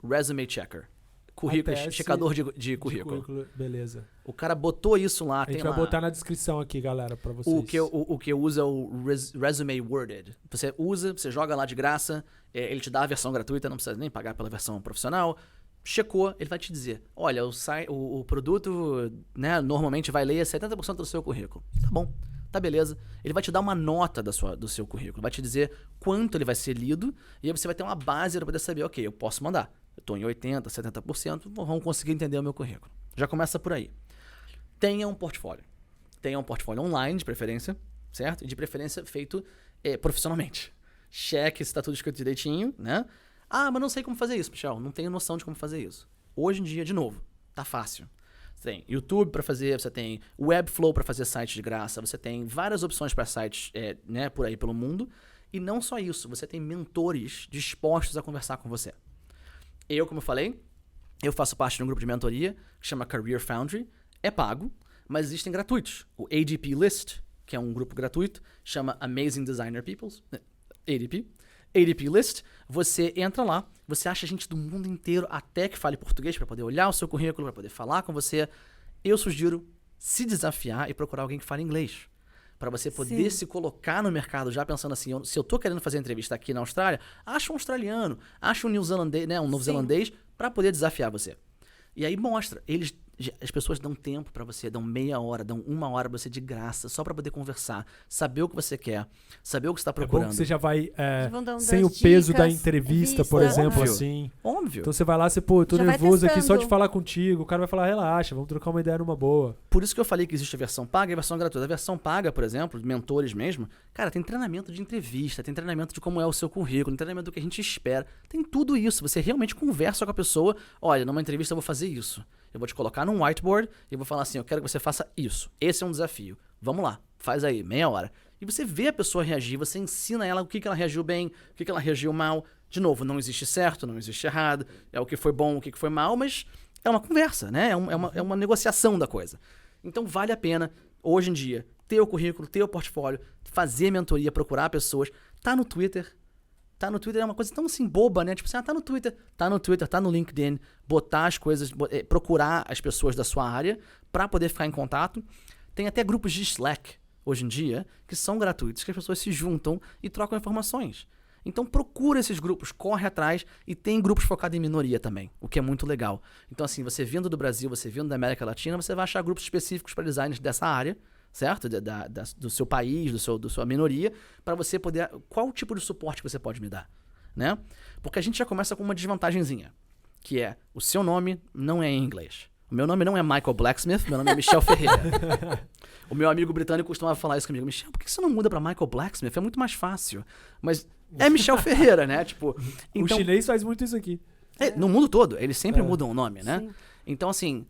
Speaker 3: Resume Checker. Currículo, checador de currículo.
Speaker 1: Beleza.
Speaker 3: O cara botou isso lá.
Speaker 1: A gente vai botar na descrição aqui, galera, pra vocês.
Speaker 3: O que eu uso é o Resume Worded. Você joga lá de graça, ele te dá a versão gratuita, não precisa nem pagar pela versão profissional. Checou, ele vai te dizer, olha, o produto, né, normalmente vai ler 70% do seu currículo. Tá bom, tá beleza. Ele vai te dar uma nota do seu currículo, vai te dizer quanto ele vai ser lido, e aí você vai ter uma base para poder saber, ok, eu posso mandar. Eu estou em 80%, 70%, vão conseguir entender o meu currículo. Já começa por aí. Tenha um portfólio. Tenha um portfólio online, de preferência, certo? E de preferência feito profissionalmente. Cheque se está tudo escrito direitinho, né? Mas não sei como fazer isso, Michel. Não tenho noção de como fazer isso. Hoje em dia, de novo, tá fácil. Você tem YouTube para fazer, você tem Webflow para fazer site de graça, você tem várias opções para sites né, por aí pelo mundo. E não só isso, você tem mentores dispostos a conversar com você. Como eu falei, eu faço parte de um grupo de mentoria que chama Career Foundry. É pago, mas existem gratuitos. O ADP List, que é um grupo gratuito, chama Amazing Designer Peoples. ADP List. Você entra lá, você acha gente do mundo inteiro, até que fale português, para poder olhar o seu currículo, para poder falar com você. Eu sugiro se desafiar e procurar alguém que fale inglês. Para você poder se colocar no mercado já pensando assim, se eu tô querendo fazer entrevista aqui na Austrália, acha um australiano, acha um neozelandês, né, um novo-zelandês, para poder desafiar você. E aí mostra, as pessoas dão tempo para você, dão meia hora, dão 1 hora pra você de graça, só para poder conversar, saber o que você quer, saber o que você tá procurando.
Speaker 1: É bom que você já vai sem o peso da entrevista, por exemplo, assim.
Speaker 3: Óbvio.
Speaker 1: Então você vai lá, eu tô nervoso aqui só de falar contigo, o cara vai falar, relaxa, vamos trocar uma ideia numa boa.
Speaker 3: Por isso que eu falei que existe a versão paga e a versão gratuita. A versão paga, por exemplo, mentores mesmo, cara, tem treinamento de entrevista, tem treinamento de como é o seu currículo, tem treinamento do que a gente espera, tem tudo isso. Você realmente conversa com a pessoa, olha, numa entrevista eu vou fazer isso. Eu vou te colocar num whiteboard e vou falar assim, eu quero que você faça isso. Esse é um desafio. Vamos lá, faz aí, meia hora. E você vê a pessoa reagir, você ensina ela o que ela reagiu bem, o que ela reagiu mal. De novo, não existe certo, não existe errado, é o que foi bom, o que foi mal, mas é uma conversa, né? É uma negociação da coisa. Então vale a pena, hoje em dia, ter o currículo, ter o portfólio, fazer mentoria, procurar pessoas. Tá no Twitter é uma coisa tão assim boba, né? Tipo assim, tá no Twitter, tá no LinkedIn, botar as coisas, procurar as pessoas da sua área para poder ficar em contato. Tem até grupos de Slack hoje em dia que são gratuitos, que as pessoas se juntam e trocam informações. Então procura esses grupos, corre atrás, e tem grupos focados em minoria também, o que é muito legal. Então assim, você vindo do Brasil, você vindo da América Latina, você vai achar grupos específicos para designers dessa área, certo? Do seu país, da sua minoria, para você poder... Qual tipo de suporte que você pode me dar, né? Porque a gente já começa com uma desvantagenzinha, que é, o seu nome não é em inglês. O meu nome não é Michael Blacksmith, meu nome é Michel Ferreira. O meu amigo britânico costumava falar isso comigo. Michel, por que você não muda pra Michael Blacksmith? É muito mais fácil. Mas é Michel Ferreira, né? Tipo, então,
Speaker 1: o chinês faz muito isso aqui.
Speaker 3: no mundo todo, eles sempre mudam o nome, né?
Speaker 2: Sim.
Speaker 3: Então, assim,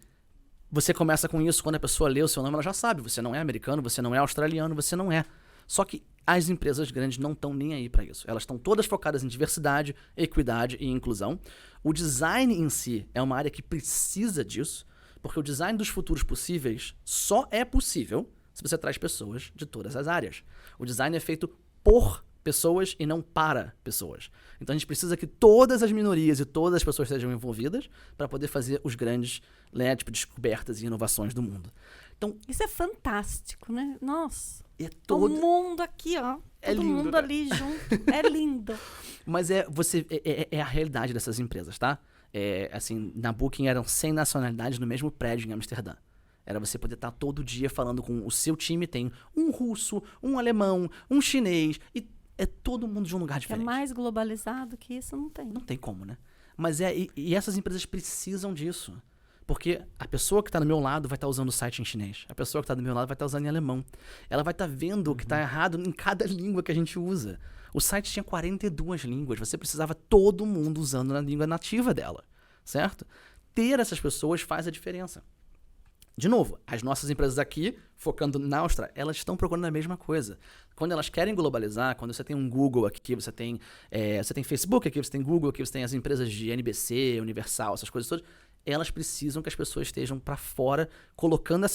Speaker 3: você começa com isso, quando a pessoa lê o seu nome, ela já sabe. Você não é americano, você não é australiano, você não é. Só que as empresas grandes não estão nem aí para isso. Elas estão todas focadas em diversidade, equidade e inclusão. O design em si é uma área que precisa disso, porque o design dos futuros possíveis só é possível se você traz pessoas de todas as áreas. O design é feito por pessoas e não para pessoas. Então a gente precisa que todas as minorias e todas as pessoas sejam envolvidas para poder fazer os grandes, né, tipo, descobertas e inovações do mundo. Então,
Speaker 2: isso é fantástico, né? Nossa.
Speaker 3: todo...
Speaker 2: O mundo aqui, ó.
Speaker 3: É
Speaker 2: Todo
Speaker 3: lindo,
Speaker 2: mundo
Speaker 3: né?
Speaker 2: ali junto. É lindo.
Speaker 3: Mas é a realidade dessas empresas, tá? Assim, na Booking eram 100 nacionalidades no mesmo prédio em Amsterdã. Era você poder estar todo dia falando com o seu time. Tem um russo, um alemão, um chinês. E é todo mundo de um lugar
Speaker 2: É
Speaker 3: diferente.
Speaker 2: mais globalizado que isso, não tem.
Speaker 3: Não tem como, né? Mas e essas empresas precisam disso. Porque a pessoa que está do meu lado vai estar usando o site em chinês. A pessoa que está do meu lado vai estar usando em alemão. Ela vai estar vendo o que está errado em cada língua que a gente usa. O site tinha 42 línguas. Você precisava todo mundo usando na língua nativa dela, certo? Ter essas pessoas faz a diferença. De novo, as nossas empresas aqui, focando na Austrália, elas estão procurando a mesma coisa. Quando elas querem globalizar, quando você tem um Google aqui, você tem Facebook aqui, você tem Google aqui, você tem as empresas de NBC, Universal, essas coisas todas, elas precisam que as pessoas estejam para fora, colocando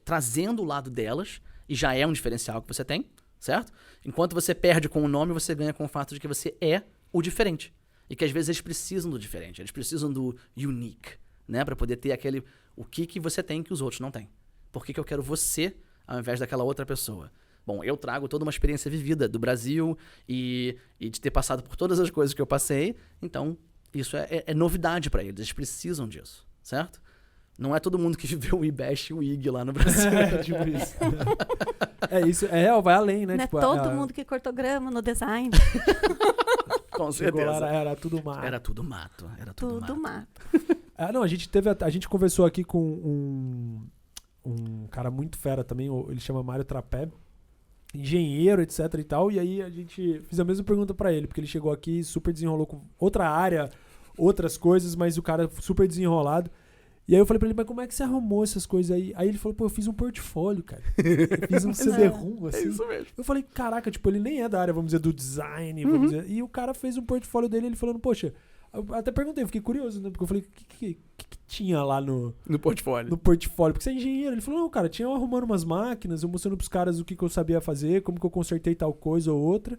Speaker 3: trazendo o lado delas, e já é um diferencial que você tem, certo? Enquanto você perde com o nome, você ganha com o fato de que você é o diferente. E que às vezes eles precisam do diferente, eles precisam do unique, né? Para poder ter aquele... O que você tem que os outros não têm? Por que eu quero você ao invés daquela outra pessoa? Bom, eu trago toda uma experiência vivida do Brasil e de ter passado por todas as coisas que eu passei, então isso é novidade para eles precisam disso, certo? Não é todo mundo que viveu o IBEST e o IG lá no Brasil.
Speaker 1: Tipo isso. Isso, é real, vai além, né?
Speaker 2: Não
Speaker 1: tipo,
Speaker 2: é todo mundo que cortou grama no design.
Speaker 3: Com
Speaker 1: chegou
Speaker 3: certeza.
Speaker 1: lá, era tudo mato.
Speaker 3: Era tudo mato. Era tudo
Speaker 2: Tudo
Speaker 3: mato.
Speaker 2: mato.
Speaker 1: Não, a gente conversou aqui com um cara muito fera também, ele chama Mário Trapé, engenheiro, etc e tal, e aí a gente fez a mesma pergunta pra ele, porque ele chegou aqui e super desenrolou com outra área, outras coisas, mas o cara super desenrolado. E aí eu falei pra ele, mas como é que você arrumou essas coisas aí? Aí ele falou, pô, eu fiz um portfólio, cara. Eu fiz um CD-ROM, assim.
Speaker 3: É isso mesmo.
Speaker 1: Eu falei, caraca, tipo, ele nem é da área, vamos dizer, do design, vamos dizer. E o cara fez um portfólio dele, ele falando, poxa, eu até perguntei, fiquei curioso, né? Porque eu falei, o que tinha lá no
Speaker 3: portfólio.
Speaker 1: portfólio? Porque você é engenheiro. Ele falou, não, cara, tinha eu arrumando umas máquinas, eu mostrando pros caras o que eu sabia fazer, como que eu consertei tal coisa ou outra.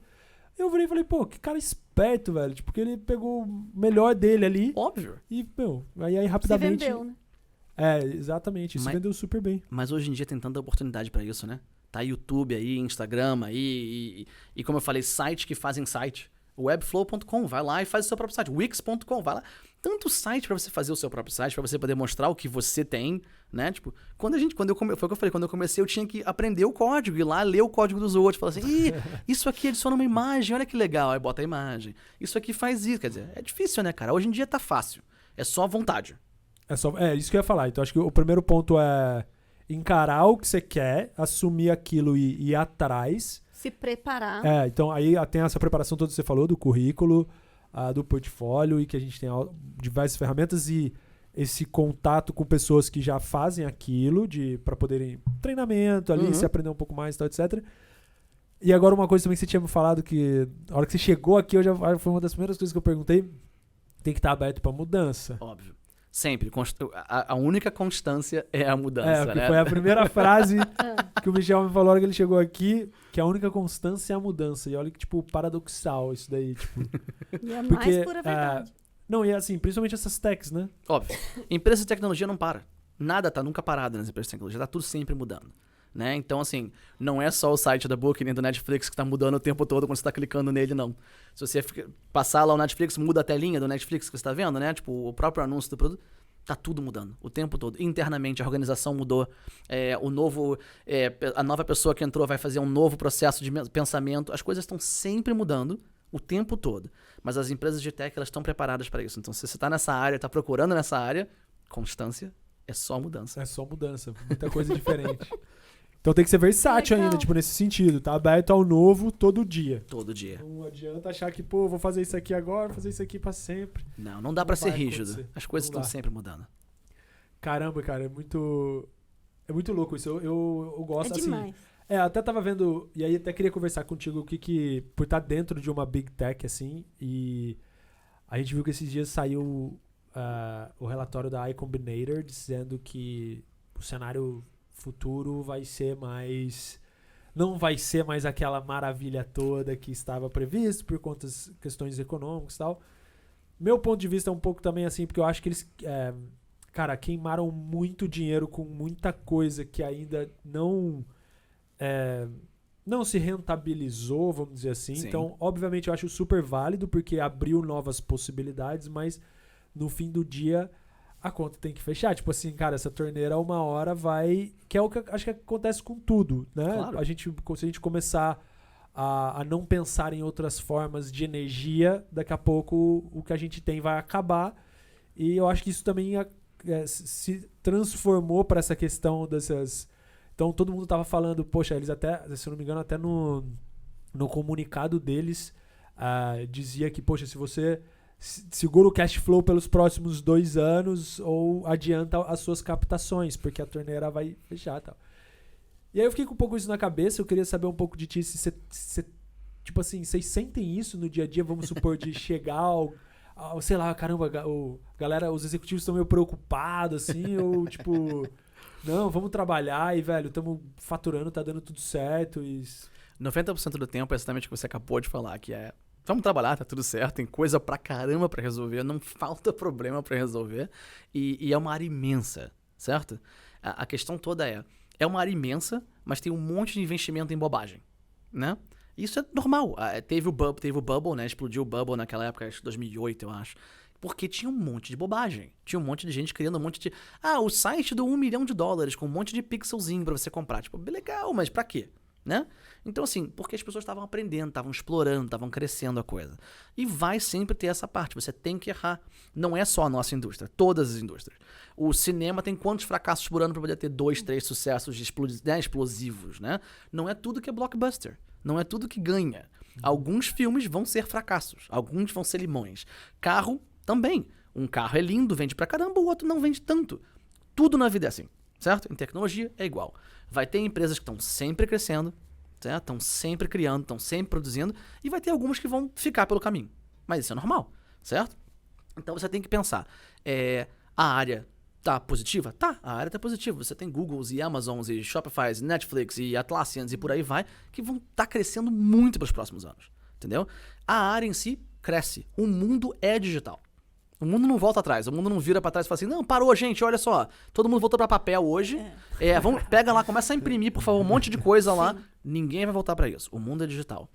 Speaker 1: Eu virei e falei, pô, que cara esperto, velho. Tipo, porque ele pegou o melhor dele ali.
Speaker 3: Óbvio.
Speaker 1: E, meu, aí rapidamente...
Speaker 2: Se vendeu, né?
Speaker 1: Exatamente. Isso vendeu super bem.
Speaker 3: Mas hoje em dia tem tanta oportunidade pra isso, né? Tá YouTube aí, Instagram aí, e como eu falei, sites que fazem site. Webflow.com, vai lá e faz o seu próprio site. Wix.com, vai lá. Tanto site pra você fazer o seu próprio site, pra você poder mostrar o que você tem, né? Tipo, foi o que eu falei, quando eu comecei eu tinha que aprender o código, ir lá ler o código dos outros, falar assim, isso aqui adiciona uma imagem, olha que legal, aí bota a imagem. Isso aqui faz isso, quer dizer, é difícil, né, cara? Hoje em dia tá fácil, é só vontade.
Speaker 1: Isso que eu ia falar. Então acho que o primeiro ponto é encarar o que você quer, assumir aquilo e ir atrás.
Speaker 2: Se preparar.
Speaker 1: Então aí tem essa preparação toda que você falou, do currículo, do portfólio, e que a gente tem diversas ferramentas e esse contato com pessoas que já fazem aquilo, para poderem treinamento ali, se aprender um pouco mais e tal, etc. E agora uma coisa também que você tinha me falado, que a hora que você chegou aqui, foi uma das primeiras coisas que eu perguntei, tem que estar aberto para mudança.
Speaker 3: Óbvio. Sempre. A única constância é a mudança, né?
Speaker 1: Foi a primeira frase que o Michel me falou na hora que ele chegou aqui, que a única constância é a mudança. E olha que, tipo, paradoxal isso daí, tipo...
Speaker 2: E é mais pura verdade.
Speaker 1: Não, e assim, principalmente essas techs, né?
Speaker 3: Óbvio. Empresas de tecnologia não para. Nada tá nunca parado nas empresas de tecnologia. Tá tudo sempre mudando. Né? Então, assim, não é só o site da Booking nem do Netflix que tá mudando o tempo todo quando você tá clicando nele, não. Se você passar lá o Netflix, muda a telinha do Netflix que você tá vendo, né? Tipo, o próprio anúncio do produto. Tá tudo mudando, o tempo todo. Internamente, a organização mudou. A nova pessoa que entrou vai fazer um novo processo de pensamento. As coisas estão sempre mudando, o tempo todo. Mas as empresas de tech, elas estão preparadas para isso. Então, se você está nessa área, está procurando nessa área, constância é só mudança.
Speaker 1: É só mudança, muita coisa diferente. Então tem que ser versátil ainda, tipo, nesse sentido. Tá aberto ao novo todo dia.
Speaker 3: Todo dia.
Speaker 1: Não adianta achar que, pô, vou fazer isso aqui agora, vou fazer isso aqui pra sempre.
Speaker 3: Não dá pra ser
Speaker 1: vai
Speaker 3: rígido.
Speaker 1: acontecer.
Speaker 3: As coisas
Speaker 1: Não
Speaker 3: estão
Speaker 1: dá.
Speaker 3: sempre mudando.
Speaker 1: Caramba, cara, é muito louco isso. Eu gosto,
Speaker 2: É
Speaker 1: assim...
Speaker 2: demais.
Speaker 1: Até tava vendo, e aí até queria conversar contigo por estar dentro de uma big tech, assim, e a gente viu que esses dias saiu o relatório da iCombinator dizendo que o cenário futuro vai ser mais... Não vai ser mais aquela maravilha toda que estava previsto por conta das questões econômicas e tal. Meu ponto de vista é um pouco também assim, porque eu acho que eles, cara, queimaram muito dinheiro com muita coisa que ainda não se rentabilizou, vamos dizer assim.
Speaker 3: Sim.
Speaker 1: Então, obviamente, eu acho super válido, porque abriu novas possibilidades, mas no fim do dia a conta tem que fechar. Tipo assim, cara, essa torneira uma hora vai... Que é o que acho que acontece com tudo, né?
Speaker 3: Claro.
Speaker 1: Se a gente começar a não pensar em outras formas de energia, daqui a pouco o que a gente tem vai acabar. E eu acho que isso também se transformou para essa questão dessas... Então todo mundo tava falando, poxa, eles até, se eu não me engano, até no comunicado deles, dizia que, poxa, se você segura o cash flow pelos próximos 2 anos ou adianta as suas captações, porque a torneira vai fechar e tal. E aí eu fiquei com um pouco isso na cabeça, eu queria saber um pouco de ti, se você, tipo assim, vocês sentem isso no dia a dia, vamos supor, de chegar ao sei lá, caramba, galera, os executivos estão meio preocupados, assim, ou tipo, não, vamos trabalhar e, velho, estamos faturando, tá dando tudo certo e...
Speaker 3: 90% do tempo é exatamente o que você acabou de falar, que é vamos trabalhar, tá tudo certo, tem coisa pra caramba pra resolver, não falta problema pra resolver, e é uma área imensa, certo? A questão toda é uma área imensa, mas tem um monte de investimento em bobagem, né? Isso é normal. Teve o Bubble, né? Explodiu o Bubble naquela época, acho que 2008, eu acho. Porque tinha um monte de bobagem. Tinha um monte de gente criando um monte de... o site do $1 milhão com um monte de pixelzinho pra você comprar. Tipo, legal, mas pra quê? Né? Então, assim, porque as pessoas estavam aprendendo, estavam explorando, estavam crescendo a coisa. E vai sempre ter essa parte, você tem que errar. Não é só a nossa indústria, todas as indústrias. O cinema tem quantos fracassos por ano para poder ter 2, 3 sucessos explosivos, né? Não é tudo que é blockbuster, não é tudo que ganha. Alguns filmes vão ser fracassos, alguns vão ser limões. Carro também. Um carro é lindo, vende pra caramba, o outro não vende tanto. Tudo na vida é assim, certo? Em tecnologia é igual. Vai ter empresas que estão sempre crescendo, estão sempre criando, estão sempre produzindo, e vai ter algumas que vão ficar pelo caminho. Mas isso é normal, certo? Então você tem que pensar, a área tá positiva? Tá, a área tá positiva. Você tem Googles e Amazons e Shopifys, Netflix e Atlassians e por aí vai, que vão estar crescendo muito para os próximos anos, entendeu? A área em si cresce. O mundo é digital. O mundo não volta atrás, o mundo não vira pra trás e fala assim, não, parou, gente, olha só, todo mundo voltou pra papel hoje, pega lá, começa a imprimir, por favor, um monte de coisa lá, ninguém vai voltar pra isso, o mundo é digital.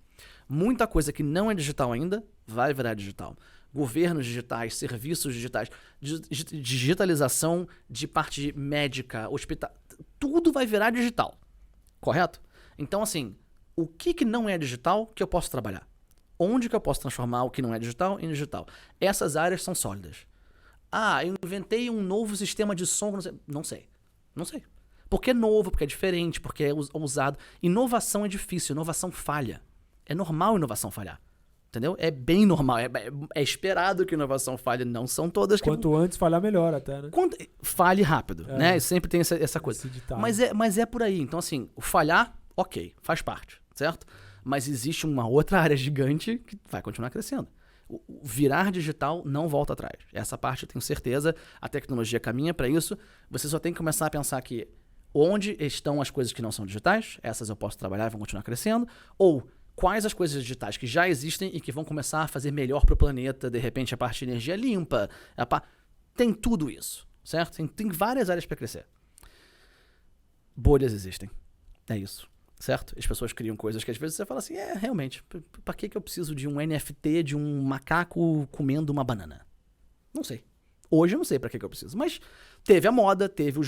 Speaker 3: Muita coisa que não é digital ainda, vai virar digital. Governos digitais, serviços digitais, digitalização de parte médica, hospital, tudo vai virar digital, correto? Então, assim, o que não é digital que eu posso trabalhar? Onde que eu posso transformar o que não é digital em digital? Essas áreas são sólidas. Eu inventei um novo sistema de som. Não sei. Porque é novo, porque é diferente, porque é ousado. Inovação é difícil, inovação falha. É normal inovação falhar. Entendeu? É bem normal. É esperado que inovação falhe. Não são todas que...
Speaker 1: Quanto antes falhar, melhor até, né?
Speaker 3: Falhe rápido, né? Sempre tem essa coisa. Mas é por aí. Então, assim, o falhar, ok, faz parte, certo? Mas existe uma outra área gigante que vai continuar crescendo. O virar digital não volta atrás. Essa parte eu tenho certeza, a tecnologia caminha para isso. Você só tem que começar a pensar que onde estão as coisas que não são digitais, essas eu posso trabalhar e vão continuar crescendo, ou quais as coisas digitais que já existem e que vão começar a fazer melhor para o planeta, de repente a parte de energia limpa, tem tudo isso, certo? Tem várias áreas para crescer. Bolhas existem, é isso. Certo? As pessoas criam coisas que às vezes você fala assim, realmente, pra que eu preciso de um NFT de um macaco comendo uma banana? Não sei. Hoje eu não sei pra que eu preciso. Mas teve a moda, teve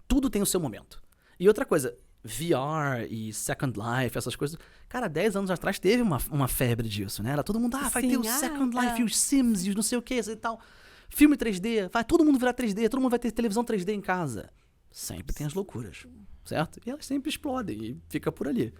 Speaker 3: tudo tem o seu momento. E outra coisa, VR e Second Life, essas coisas. Cara, 10 anos atrás teve uma febre disso, né? Era todo mundo, vai ter o Second Life e os Sims e os não sei o que e tal. Filme 3D, vai todo mundo virar 3D, todo mundo vai ter televisão 3D em casa. Sempre tem as loucuras, certo? E elas sempre explodem e fica por ali.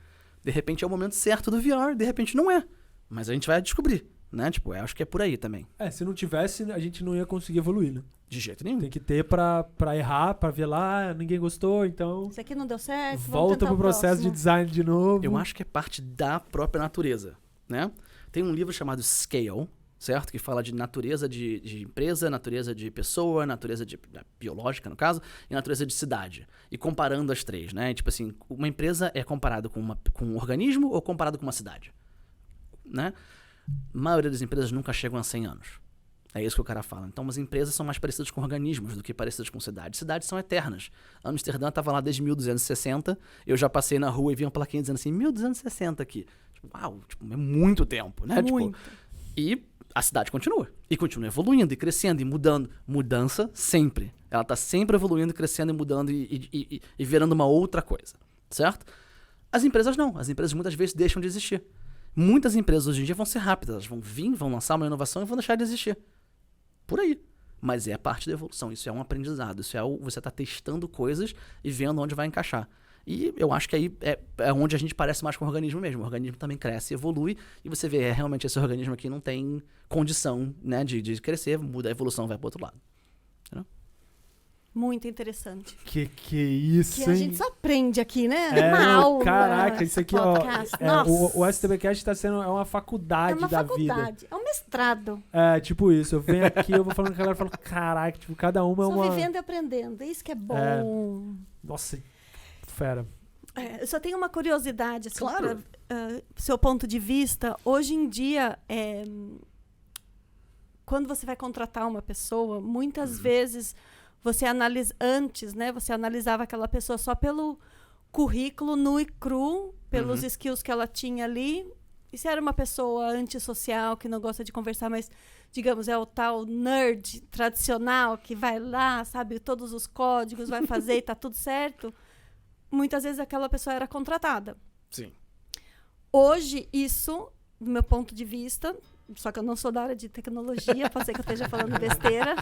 Speaker 3: De repente é o momento certo do VR, de repente não é. Mas a gente vai descobrir, né? Tipo, eu acho que é por aí também.
Speaker 1: Se não tivesse, a gente não ia conseguir evoluir, né?
Speaker 3: De jeito nenhum.
Speaker 1: Tem que ter pra errar, pra ver lá, ninguém gostou, então...
Speaker 2: Isso aqui não deu certo,
Speaker 1: volta pro processo de design de novo.
Speaker 3: Eu acho que é parte da própria natureza, né? Tem um livro chamado Scale, certo? Que fala de natureza de empresa, natureza de pessoa, natureza biológica, no caso, e natureza de cidade. E comparando as três, né? Tipo assim, uma empresa é comparado com um organismo ou comparado com uma cidade, né? A maioria das empresas nunca chegam a 100 anos. É isso que o cara fala. Então, as empresas são mais parecidas com organismos do que parecidas com cidades. Cidades são eternas. Amsterdã estava lá desde 1260. Eu já passei na rua e vi uma plaquinha dizendo assim, 1260 aqui. Tipo, uau, tipo, é muito tempo, né?
Speaker 2: Muito.
Speaker 3: Tipo, e a cidade continua. E continua evoluindo e crescendo e mudando. Mudança sempre. Ela está sempre evoluindo, crescendo e mudando e virando uma outra coisa. Certo? As empresas não. As empresas muitas vezes deixam de existir. Muitas empresas hoje em dia vão ser rápidas. Elas vão vir, vão lançar uma inovação e vão deixar de existir. Por aí. Mas é parte da evolução. Isso é um aprendizado. Isso é você tá testando coisas e vendo onde vai encaixar. E eu acho que aí é onde a gente parece mais com o organismo mesmo. O organismo também cresce, evolui, e você vê, realmente esse organismo aqui não tem condição, né, de crescer, muda, a evolução vai pro outro lado. Entendeu?
Speaker 2: Muito interessante.
Speaker 1: Que isso,
Speaker 2: que a
Speaker 1: hein?
Speaker 2: gente só aprende aqui, né? Uma aula.
Speaker 1: Caraca, isso aqui, o STBcast tá sendo uma faculdade da vida.
Speaker 2: É um mestrado.
Speaker 1: É, tipo isso. Eu venho aqui, eu vou falando com a galera, eu falo, caraca, tipo, cada uma
Speaker 2: só
Speaker 1: é uma...
Speaker 2: vivendo e aprendendo. Isso que é bom.
Speaker 1: Nossa, fera.
Speaker 2: Eu só tenho uma curiosidade, assim,
Speaker 3: claro.
Speaker 2: Seu ponto de vista. Hoje em dia, quando você vai contratar uma pessoa, muitas vezes... Você analisa antes, né? Você analisava aquela pessoa só pelo currículo nu e cru, pelos skills que ela tinha ali. E se era uma pessoa antissocial, que não gosta de conversar, mas, digamos, é o tal nerd tradicional que vai lá, sabe, todos os códigos, vai fazer e tá tudo certo. Muitas vezes aquela pessoa era contratada.
Speaker 3: Sim.
Speaker 2: Hoje, isso, do meu ponto de vista, só que eu não sou da área de tecnologia, pode ser que eu esteja falando besteira.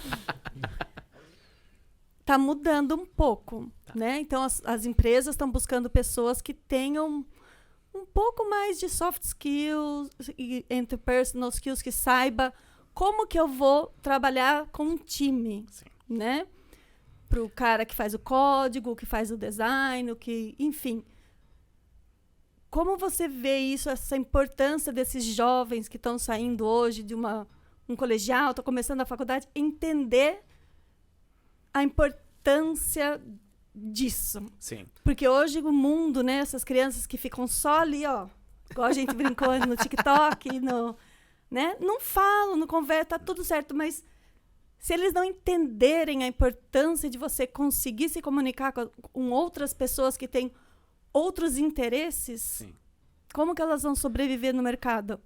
Speaker 2: Está mudando um pouco, né? Então, as empresas estão buscando pessoas que tenham um pouco mais de soft skills e interpersonal skills, que saiba como que eu vou trabalhar com um time,
Speaker 3: Sim.
Speaker 2: né? Para o cara que faz o código, que faz o design, enfim. Como você vê isso, essa importância desses jovens que estão saindo hoje de um colegial, estão começando a faculdade, entender a importância disso.
Speaker 3: Sim.
Speaker 2: Porque hoje o mundo, né, essas crianças que ficam só ali, ó, igual a gente brincou no TikTok, né, não falam, não conversam, tá tudo certo, mas se eles não entenderem a importância de você conseguir se comunicar com outras pessoas que têm outros interesses,
Speaker 3: Sim.
Speaker 2: Como que elas vão sobreviver no mercado?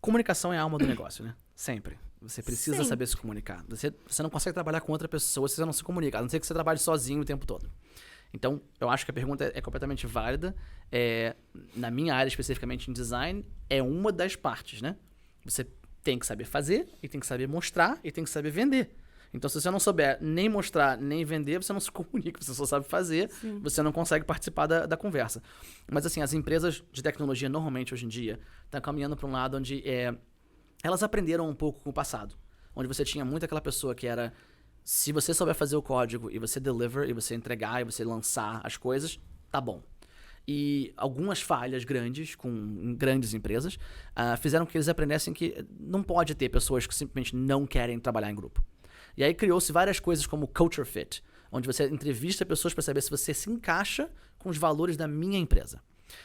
Speaker 3: Comunicação é a alma do negócio, né? Sempre. Você precisa
Speaker 2: Sim.
Speaker 3: saber se comunicar. Você não consegue trabalhar com outra pessoa se você não se comunica. A não ser que você trabalhe sozinho o tempo todo. Então, eu acho que a pergunta é completamente válida. Na minha área, especificamente em design, é uma das partes, né? Você tem que saber fazer, e tem que saber mostrar, e tem que saber vender. Então, se você não souber nem mostrar, nem vender, você não se comunica. Você só sabe fazer,
Speaker 2: Sim.
Speaker 3: Você não consegue participar da conversa. Mas, assim, as empresas de tecnologia, normalmente, hoje em dia, estão caminhando para um lado onde elas aprenderam um pouco com o passado. Onde você tinha muito aquela pessoa que era... Se você souber fazer o código, e você deliver, e você entregar, e você lançar as coisas, tá bom. E algumas falhas grandes, com grandes empresas, fizeram com que eles aprendessem que não pode ter pessoas que simplesmente não querem trabalhar em grupo. E aí criou-se várias coisas como Culture Fit, onde você entrevista pessoas para saber se você se encaixa com os valores da minha empresa.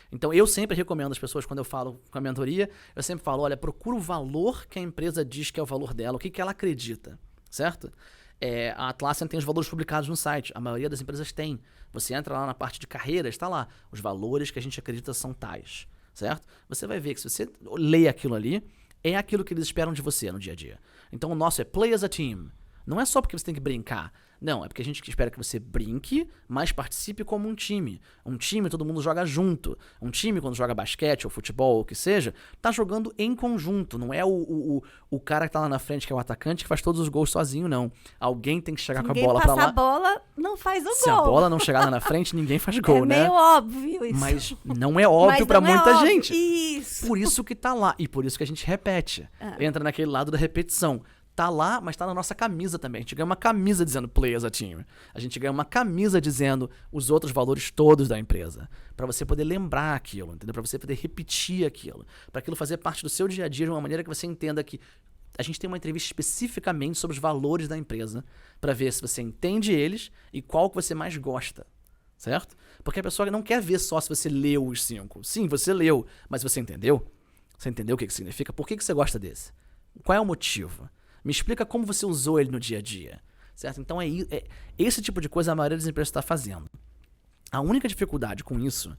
Speaker 3: Então, eu sempre recomendo às pessoas, quando eu falo com a mentoria, eu sempre falo, olha, procura o valor que a empresa diz que é o valor dela, o que ela acredita, certo? A Atlassian tem os valores publicados no site, a maioria das empresas tem. Você entra lá na parte de carreiras, está lá, os valores que a gente acredita são tais, certo? Você vai ver que se você lê aquilo ali, é aquilo que eles esperam de você no dia a dia. Então o nosso é play as a team. Não é só porque você tem que brincar. Não, é porque a gente espera que você brinque, mas participe como um time. Um time, todo mundo joga junto. Um time, quando joga basquete ou futebol ou o que seja, tá jogando em conjunto. Não é o cara que tá lá na frente, que é o atacante, que faz todos os gols sozinho, não. Alguém tem que chegar com a bola pra lá.
Speaker 2: Se a bola, não faz o gol.
Speaker 3: Se a bola não chegar lá na frente, ninguém faz gol, né?
Speaker 2: É meio óbvio isso.
Speaker 3: Mas não é óbvio pra muita gente.
Speaker 2: Isso.
Speaker 3: Por isso que tá lá. E por isso que a gente repete. Entra naquele lado da repetição. Tá lá, mas tá na nossa camisa também. A gente ganha uma camisa dizendo play as a team. A gente ganha uma camisa dizendo os outros valores todos da empresa. Pra você poder lembrar aquilo, entendeu? Pra você poder repetir aquilo. Pra aquilo fazer parte do seu dia a dia de uma maneira que você entenda que a gente tem uma entrevista especificamente sobre os valores da empresa pra ver se você entende eles e qual que você mais gosta. Certo? Porque a pessoa não quer ver só se você leu os 5. Sim, você leu, mas você entendeu? Você entendeu o que significa? Por que você gosta desse? Qual é o motivo? Me explica como você usou ele no dia a dia, certo? Então é esse tipo de coisa a maioria das empresas está fazendo. A única dificuldade com isso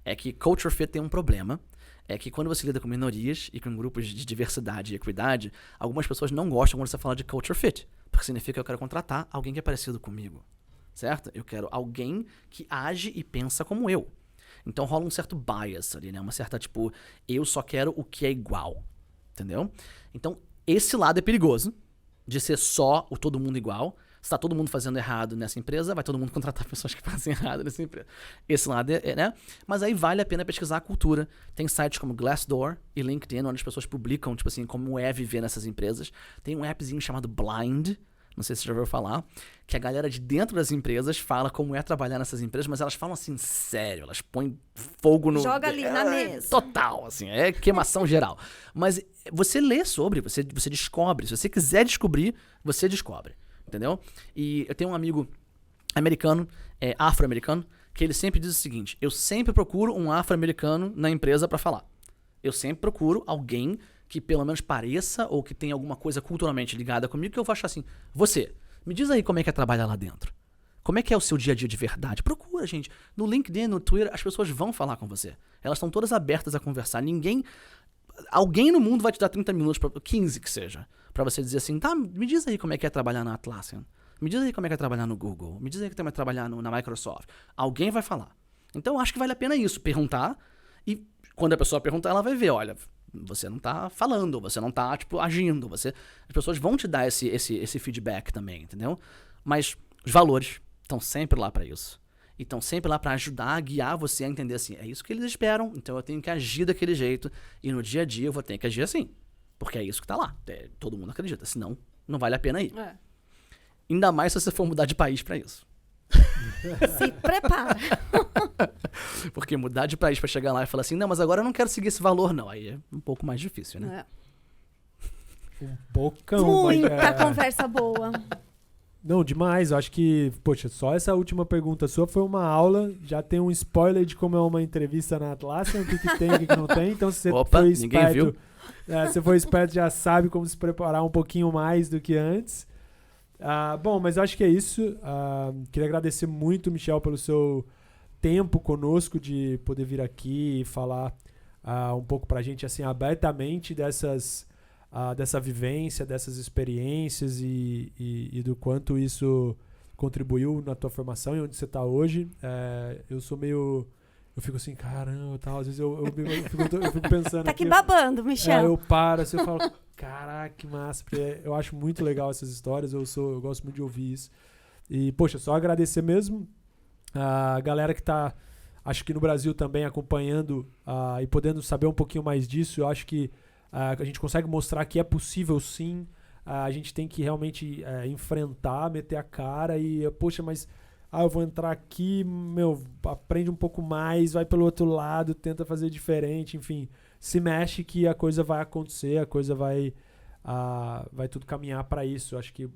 Speaker 3: é que culture fit tem um problema, é que quando você lida com minorias e com grupos de diversidade e equidade, algumas pessoas não gostam quando você fala de culture fit, porque significa que eu quero contratar alguém que é parecido comigo, certo? Eu quero alguém que age e pensa como eu. Então rola um certo bias ali, né? Uma certa, tipo, eu só quero o que é igual, entendeu? Então, esse lado é perigoso, de ser só o todo mundo igual. Se tá todo mundo fazendo errado nessa empresa, vai todo mundo contratar pessoas que fazem errado nessa empresa. Esse lado né? Mas aí vale a pena pesquisar a cultura. Tem sites como Glassdoor e LinkedIn, onde as pessoas publicam, tipo assim, como é viver nessas empresas. Tem um appzinho chamado Blind, não sei se você já ouviu falar, que a galera de dentro das empresas fala como é trabalhar nessas empresas, mas elas falam assim, sério, elas põem fogo no...
Speaker 2: Joga ali na mesa.
Speaker 3: Total, assim, é queimação geral. Mas você lê sobre, você descobre. Se você quiser descobrir, você descobre, entendeu? E eu tenho um amigo americano, afro-americano, que ele sempre diz o seguinte, eu sempre procuro um afro-americano na empresa pra falar. Eu sempre procuro alguém que pelo menos pareça ou que tenha alguma coisa culturalmente ligada comigo, que eu vou achar assim, você, me diz aí como é que é trabalhar lá dentro. Como é que é o seu dia a dia de verdade? Procura, gente. No LinkedIn, no Twitter, as pessoas vão falar com você. Elas estão todas abertas a conversar. Alguém no mundo vai te dar 30 minutos, 15 que seja, pra você dizer assim, tá, me diz aí como é que é trabalhar na Atlassian. Me diz aí como é que é trabalhar no Google. Me diz aí como é trabalhar na Microsoft. Alguém vai falar. Então, eu acho que vale a pena isso, perguntar. E quando a pessoa perguntar, ela vai ver, olha... Você não tá falando, você não tá, tipo, agindo. As pessoas vão te dar esse feedback também, entendeu? Mas os valores estão sempre lá pra isso. E estão sempre lá pra ajudar, guiar você a entender assim, é isso que eles esperam, então eu tenho que agir daquele jeito. E no dia a dia eu vou ter que agir assim. Porque é isso que tá lá. Todo mundo acredita, senão não vale a pena ir. Ainda mais se você for mudar de país pra isso.
Speaker 2: Se prepara.
Speaker 3: Porque mudar de país pra chegar lá e falar assim, não, mas agora eu não quero seguir esse valor, não. Aí é um pouco mais difícil, né?
Speaker 1: Um bocão.
Speaker 2: Muita conversa boa.
Speaker 1: Não, demais. Eu acho que, poxa, só essa última pergunta sua foi uma aula. Já tem um spoiler de como é uma entrevista na Atlassian, o que tem, o que não tem. Então, se você foi esperto,
Speaker 3: ninguém viu.
Speaker 1: Se for esperto, já sabe como se preparar um pouquinho mais do que antes. Bom, mas eu acho que é isso. Queria agradecer muito, Michel, pelo seu tempo conosco de poder vir aqui e falar um pouco pra gente assim, abertamente dessa vivência, dessas experiências e do quanto isso contribuiu na tua formação e onde você tá hoje. Eu sou meio... Eu fico assim, caramba, tal. Às vezes eu fico pensando...
Speaker 2: Tá aqui babando, Michel.
Speaker 1: Eu paro assim, eu falo, caraca, que massa. Porque eu acho muito legal essas histórias, eu gosto muito de ouvir isso. E, poxa, só agradecer mesmo a galera que tá, acho que no Brasil também, acompanhando e podendo saber um pouquinho mais disso. Eu acho que a gente consegue mostrar que é possível sim. A gente tem que realmente enfrentar, meter a cara e, poxa, mas... eu vou entrar aqui, aprende um pouco mais, vai pelo outro lado, tenta fazer diferente, enfim, se mexe que a coisa vai acontecer, a coisa vai tudo caminhar para isso. Acho que,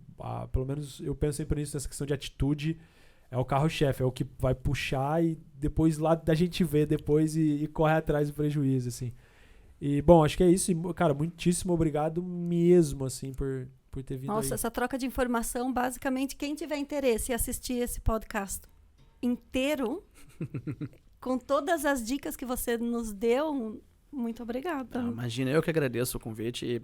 Speaker 1: pelo menos eu penso sempre nisso, nessa questão de atitude, é o carro-chefe, é o que vai puxar e depois lá da gente vê depois e corre atrás do prejuízo, assim. E, bom, acho que é isso. E, cara, muitíssimo obrigado mesmo, assim, por ter vindo.
Speaker 2: Nossa,
Speaker 1: aí.
Speaker 2: Essa troca de informação, basicamente, quem tiver interesse em assistir esse podcast inteiro, com todas as dicas que você nos deu, muito obrigada.
Speaker 3: Imagina, eu que agradeço o convite. E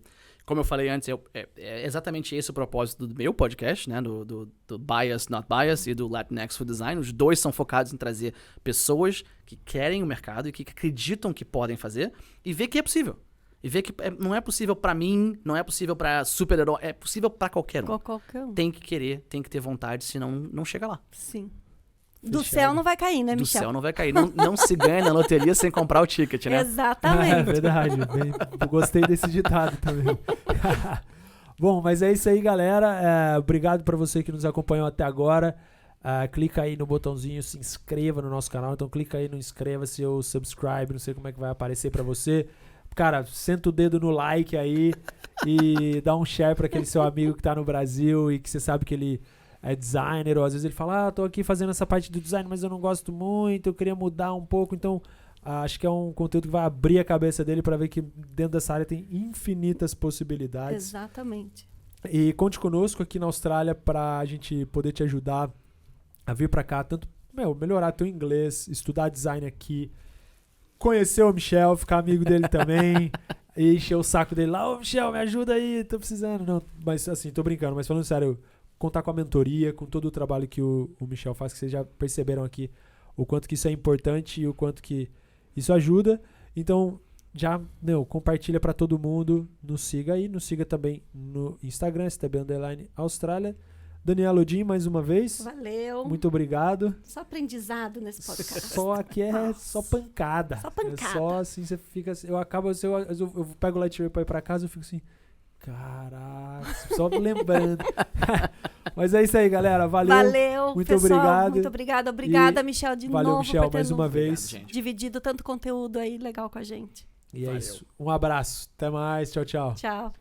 Speaker 3: como eu falei antes, é exatamente esse o propósito do meu podcast, né? Do Bias, Not Bias e do Latinx for Design. Os dois são focados em trazer pessoas que querem o mercado e que acreditam que podem fazer e ver que é possível. E ver que não é possível pra mim, não é possível pra super-herói, é possível pra qualquer um.
Speaker 2: Qualquer um.
Speaker 3: Tem que querer, tem que ter vontade, senão não chega lá.
Speaker 2: Sim. Do céu não vai cair, né, Michel?
Speaker 3: Do céu não vai cair. Não se ganha na loteria sem comprar o ticket, né?
Speaker 2: Exatamente.
Speaker 1: É verdade. Gostei desse ditado também. Bom, mas é isso aí, galera. Obrigado para você que nos acompanhou até agora. Clica aí no botãozinho se inscreva no nosso canal. Então clica aí no inscreva-se ou subscribe. Não sei como é que vai aparecer para você. Cara, senta o dedo no like aí e dá um share para aquele seu amigo que tá no Brasil e que você sabe que ele é designer, ou às vezes ele fala, tô aqui fazendo essa parte do design, mas eu não gosto muito, eu queria mudar um pouco. Então acho que é um conteúdo que vai abrir a cabeça dele para ver que dentro dessa área tem infinitas possibilidades.
Speaker 2: Exatamente.
Speaker 1: E conte conosco aqui na Austrália pra gente poder te ajudar a vir pra cá, tanto melhorar teu inglês, estudar design aqui, conhecer o Michel, ficar amigo dele também e encher o saco dele lá, Michel, me ajuda aí, tô precisando. Não, mas assim, tô brincando, mas falando sério, contar com a mentoria, com todo o trabalho que o Michel faz, que vocês já perceberam aqui o quanto que isso é importante e o quanto que isso ajuda. Então, já, compartilha pra todo mundo, nos siga aí, nos siga também no Instagram, STB_Austrália. Daniela Odin, mais uma vez.
Speaker 2: Valeu.
Speaker 1: Muito obrigado.
Speaker 2: Só aprendizado nesse podcast.
Speaker 1: Só aqui é só pancada.
Speaker 2: Só pancada.
Speaker 1: É só assim, você fica assim, eu pego o Lightyear pra ir pra casa e eu fico assim, caraca, só lembrando. Mas é isso aí, galera. Valeu. Muito
Speaker 2: pessoal,
Speaker 1: obrigado.
Speaker 2: Muito obrigada. Obrigada, Michel, de
Speaker 1: valeu,
Speaker 2: novo.
Speaker 1: Michel,
Speaker 2: por ter
Speaker 1: mais uma vez.
Speaker 2: dividido tanto conteúdo aí legal com a gente.
Speaker 1: E é isso. Um abraço. Até mais. Tchau, tchau.
Speaker 2: Tchau.